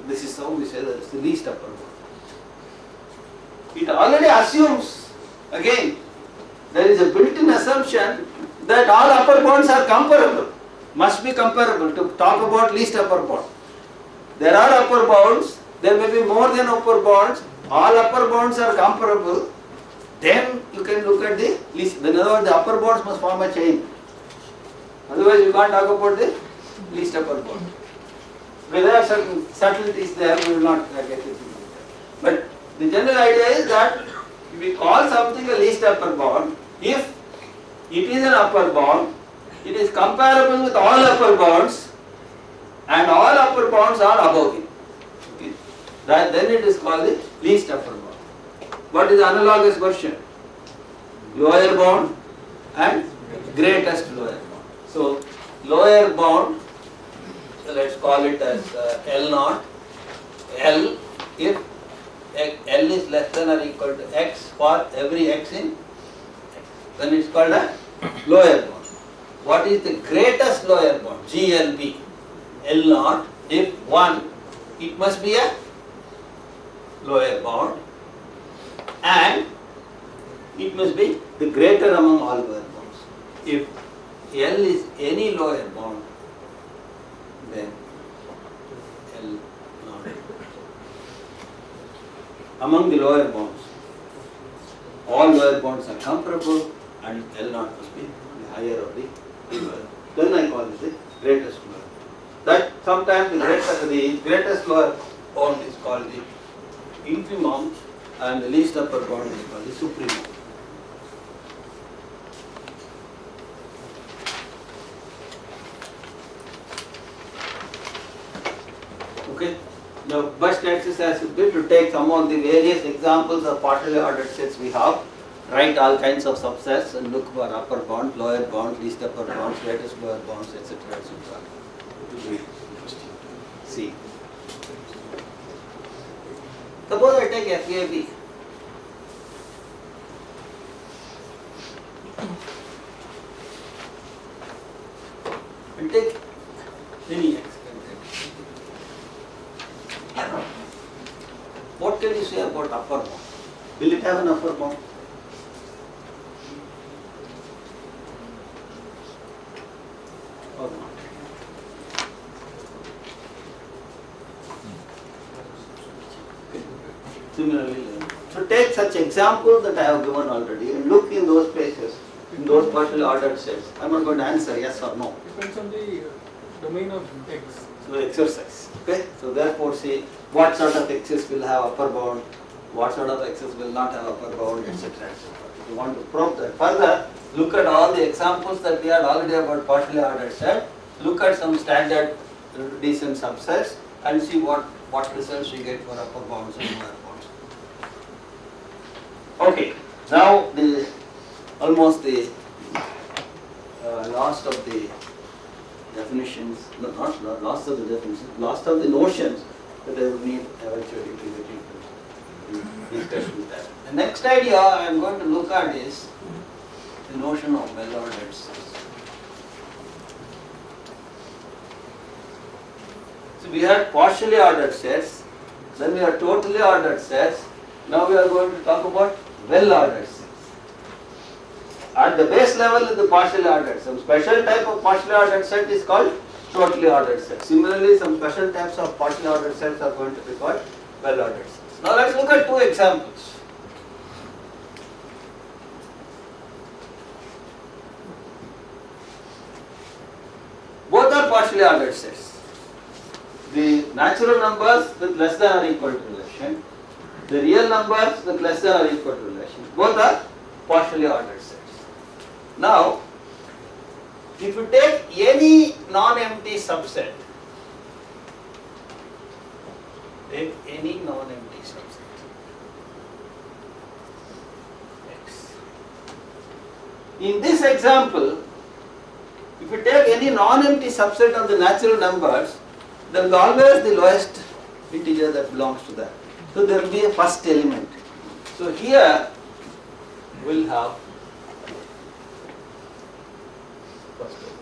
this is how we say that it's the least upper bound. It already assumes, again, there is a built-in assumption that all upper bounds are comparable, must be comparable to talk about least upper bound. There are upper bounds, there may be more than upper bounds, all upper bounds are comparable, then you can look at the least. In other words, the upper bounds must form a chain. Otherwise you can't talk about the least upper bound. There are certain subtleties there, we will not get into that. But the general idea is that we call something a least upper bound if it is an upper bound, it is comparable with all upper bounds and all upper bounds are above it. Okay. Then it is called the least upper bound. What is the analogous version? Lower bound and greatest lower bound. So lower bound, let's call it as L0. L if L is less than or equal to X for every X in X, then it's called a lower bound. What is the greatest lower bound? GLB. L naught, if 1, it must be a lower bound and it must be the greater among all lower bounds. If L is any lower bound, then L naught. Among the lower bounds, all lower bounds are comparable and L naught must be the higher of the lower. Then I call it the greatest lower. That sometimes the greatest lower bound is called the infimum and the least upper bound is called the supremum. Okay. The best exercise would be to take some of the various examples of partially ordered sets we have, write all kinds of subsets and look for upper bound, lower bound, least upper bounds, greatest lower bounds, etc. etc. It will be interesting to see. Suppose I take FAB. And take any x. What can you say about upper bound? Will it have an upper bound? Or not? Similarly, so take such examples that I have given already and look in those places, in those partially ordered sets. I am not going to answer yes or no. Depends on the domain of X. So exercise. Okay. So therefore, see what sort of x's will have upper bound, what sort of x's will not have upper bound, etc. If you want to probe that further, look at all the examples that we had already about partially ordered set. Look at some standard decent subsets and see what results you get for upper bounds and lower bounds. Okay. Now the almost the last of the definitions, no, not last of the definitions, last of the notions that I will need eventually to get into discuss with that. The next idea I am going to look at is the notion of well-ordered sets. So we had partially ordered sets, then we had totally ordered sets, now we are going to talk about well-ordered sets. At the base level is the partially ordered. Some special type of partially ordered set is called totally ordered set. Similarly, some special types of partially ordered sets are going to be called well-ordered sets. Now let's look at two examples. Both are partially ordered sets. The natural numbers with less than or equal to relation, the real numbers with less than or equal to relation. Both are partially ordered sets. Now, if you take any non-empty subset, take any non-empty subset, X. In this example, if you take any non-empty subset of the natural numbers, there is always the lowest integer that belongs to that. So there will be a first element. So here we will have first element.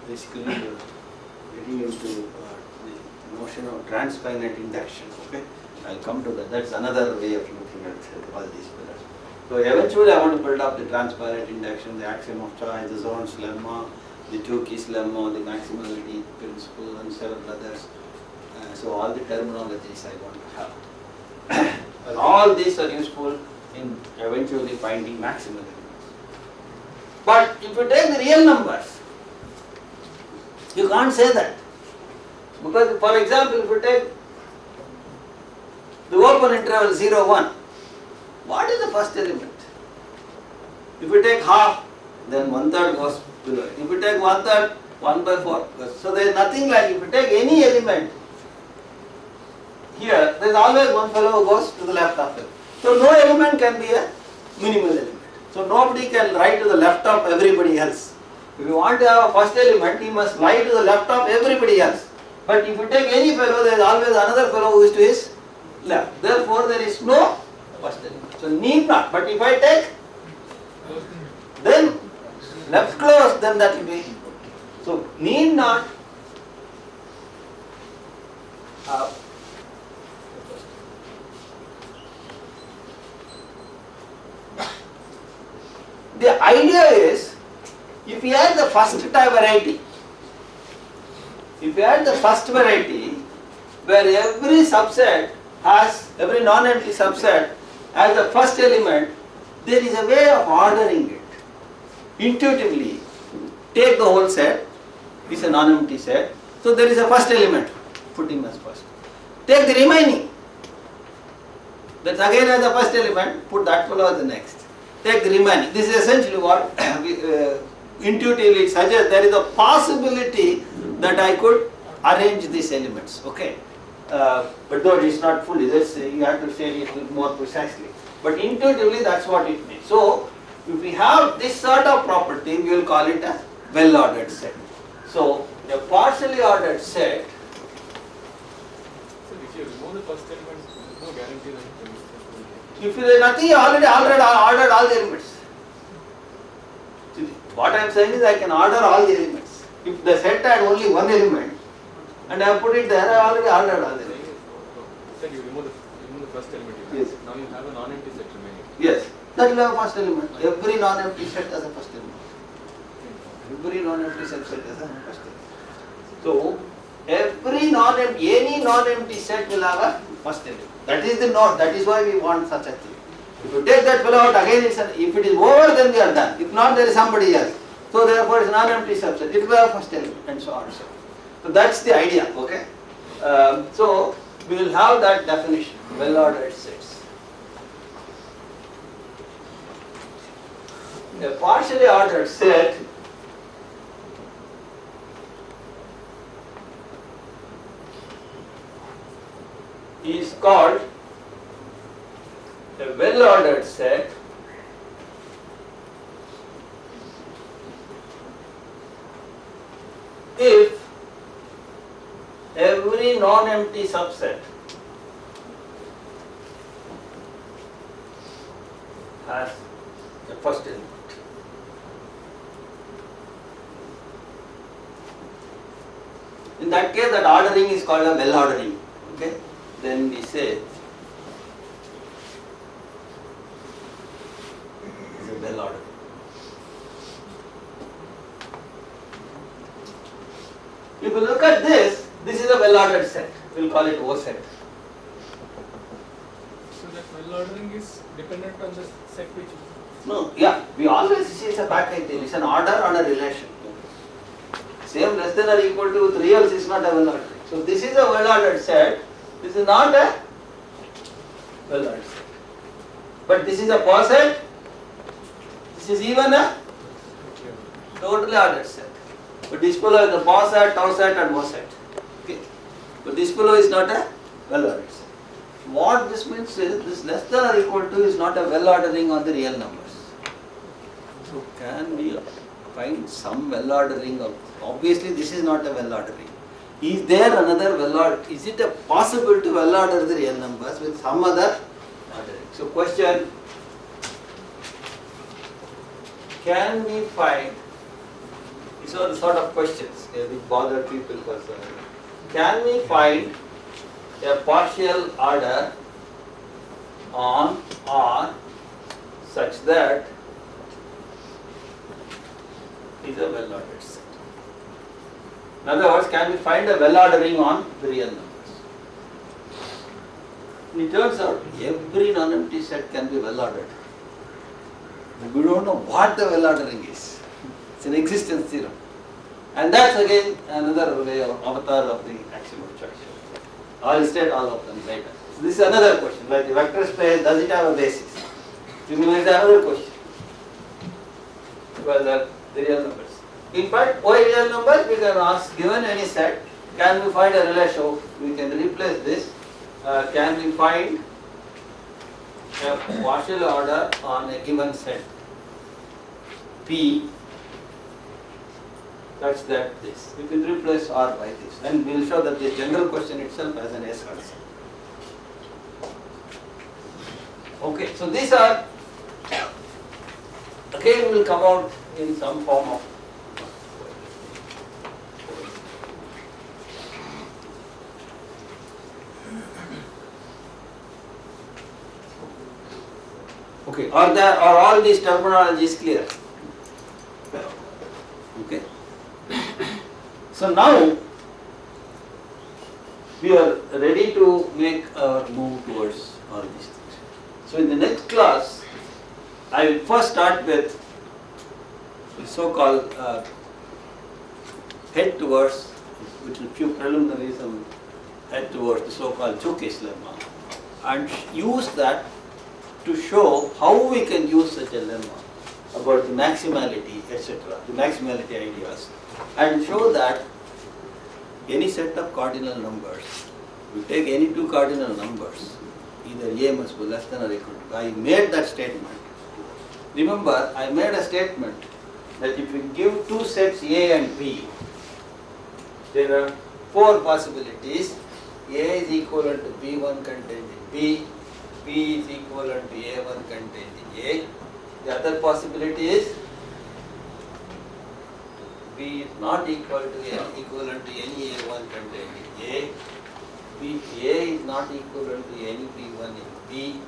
Basically, getting into the notion of transfinite induction. Okay, I'll come to that. That's another way of looking at all these pillars. So eventually, I want to build up the transfinite induction, the axiom of choice, the zone's lemma, the two-keys lemma, the maximality principle, and several others. So all the terminologies I want to have. And all these are useful in eventually finding maximal elements. But if you take the real numbers, you can't say that. Because for example, if you take the open interval 0, 1, what is the first element? If you take half, then 1/3 goes below it. If you take 1/3, 1/4 goes. So there is nothing like, if you take any element, here there is always one fellow who goes to the left of it. So no element can be a minimal element. So nobody can lie to the left of everybody else. If you want to have a first element, he must lie to the left of everybody else. But if you take any fellow, there is always another fellow who is to his left. Therefore, there is no first element. So need not. But if I take, then left close, then that will be. So need not have. The idea is, if you add the first type variety, where every subset has, every non-empty subset has the first element, there is a way of ordering it. Intuitively, take the whole set, it's a non-empty set, so there is a first element, put him as first. Take the remaining, that's again as the first element, put that fellow as the next. Take the remaining. This is essentially what intuitively it suggests there is a possibility that I could arrange these elements. Okay, but though it is not fully, this you have to say it more precisely. But intuitively, that's what it means. So, if we have this sort of property, we will call it a well-ordered set. So, a partially ordered set. So if you remove the first element, there's no guarantee that it will be. If there is nothing, you already ordered all the elements. See, what I am saying is I can order all the elements. If the set had only one element and I have put it there, I already ordered all the elements. Then you remove the first element. Yes. Now you have a non-empty set remaining. Yes, that will have a first element. Every non-empty set has a first element. Every non-empty subset has a first element. So, every non-empty, any non-empty set will have a first element. That is the node, that is why we want such a thing. If you take that fellow out, again it's if it is over, then we are done. If not, there is somebody else. So therefore it's non-empty subset, it will have first element and so on. So that's the idea, okay? So we will have that definition, well-ordered sets. A partially ordered set is called a well-ordered set if every non-empty subset has a first element. In that case, that ordering is called a well-ordering. Okay? Then we say it's a well-ordered. If you look at this is a well-ordered set. We'll call it O set. So that well ordering is dependent on the set which is. No, yeah, we always see it's a package deal. It's an order on a relation. Same less than or equal to with reals is not a well-ordered. So this is a well-ordered set. This is not a well-ordered set. But this is a poset. This is even a totally ordered set. But this fellow is a poset, tau set and mo set. Okay. But this fellow is not a well-ordered set. What this means is this less than or equal to is not a well-ordering on the real numbers. So can we find some well-ordering of, obviously this is not a well-ordering. Is there another well-order? Is it possible to well-order the real numbers with some other ordering? So question, can we find, these are the sort of questions which bother people because can we find a partial order on R such that is a well-ordered set? In other words, can we find a well-ordering on the real numbers? And it turns out every non-empty set can be well-ordered. We don't know what the well-ordering is. It's an existence theorem. And that's again another way of avatar of the axiom of choice. I'll state all of them later. So this is another question, like the vector space, does it have a basis? Similarly, another question. Well, the real numbers. In fact, for real numbers, we can ask, given any set, can we find a relation? We can replace this. Can we find a partial order on a given set P such that this? We can replace R by this. And we will show that the general question itself has an S answer. Okay, so these are, again we will come out in some form of okay, are all these terminologies clear? Okay. So now we are ready to make our move towards all these things. So in the next class, I will first start with the so-called head towards, which is few preliminaries and head towards the so-called Chuki's lemma, and use that to show how we can use such a lemma about the maximality, etc., the maximality ideas, and show that any set of cardinal numbers, you take any two cardinal numbers, either A must be less than or equal to. I made that statement. Remember, I made a statement that if you give two sets A and B, there are four possibilities. A is equivalent to B1 contained in B, B is equivalent to A1 contained in A. The other possibility is B is not equivalent to any A1 contained in A. A is not equivalent to any B1 in B,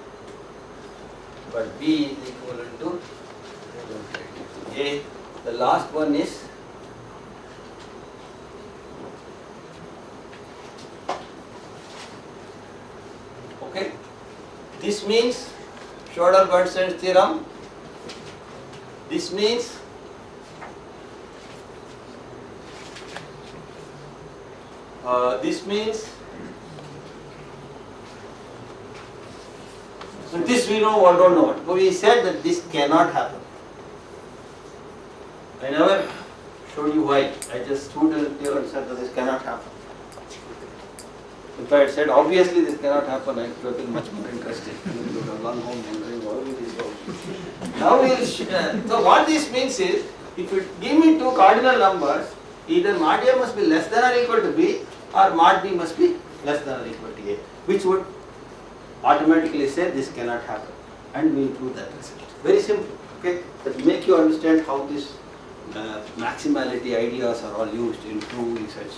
but B is equivalent to A. The last one is okay. This means Schroeder-Bernstein theorem. This means so this we know or don't know. But we said that this cannot happen. I never showed you why. I just stood here and said that this cannot happen. If I had said obviously this cannot happen, I would have been much more interested. You would have gone home wondering why will this go. Now we'll so what this means is, if you give me two cardinal numbers, either mod A must be less than or equal to B, or mod B must be less than or equal to A, which would automatically say this cannot happen, and we will prove that result. Very simple, okay? That will make you understand how this maximality ideas are all used in proving such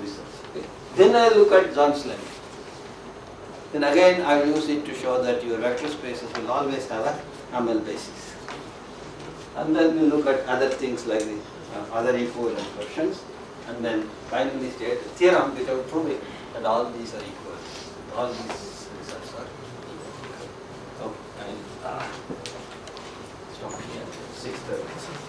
results. Okay? Then I look at Zonn's lemma. Then again I will use it to show that your vector spaces will always have a Hamel basis. And then we look at other things like the other equivalent versions, and then finally state a theorem without proving that all these are equal. All these results are equal. Okay, and stop here, 6:30.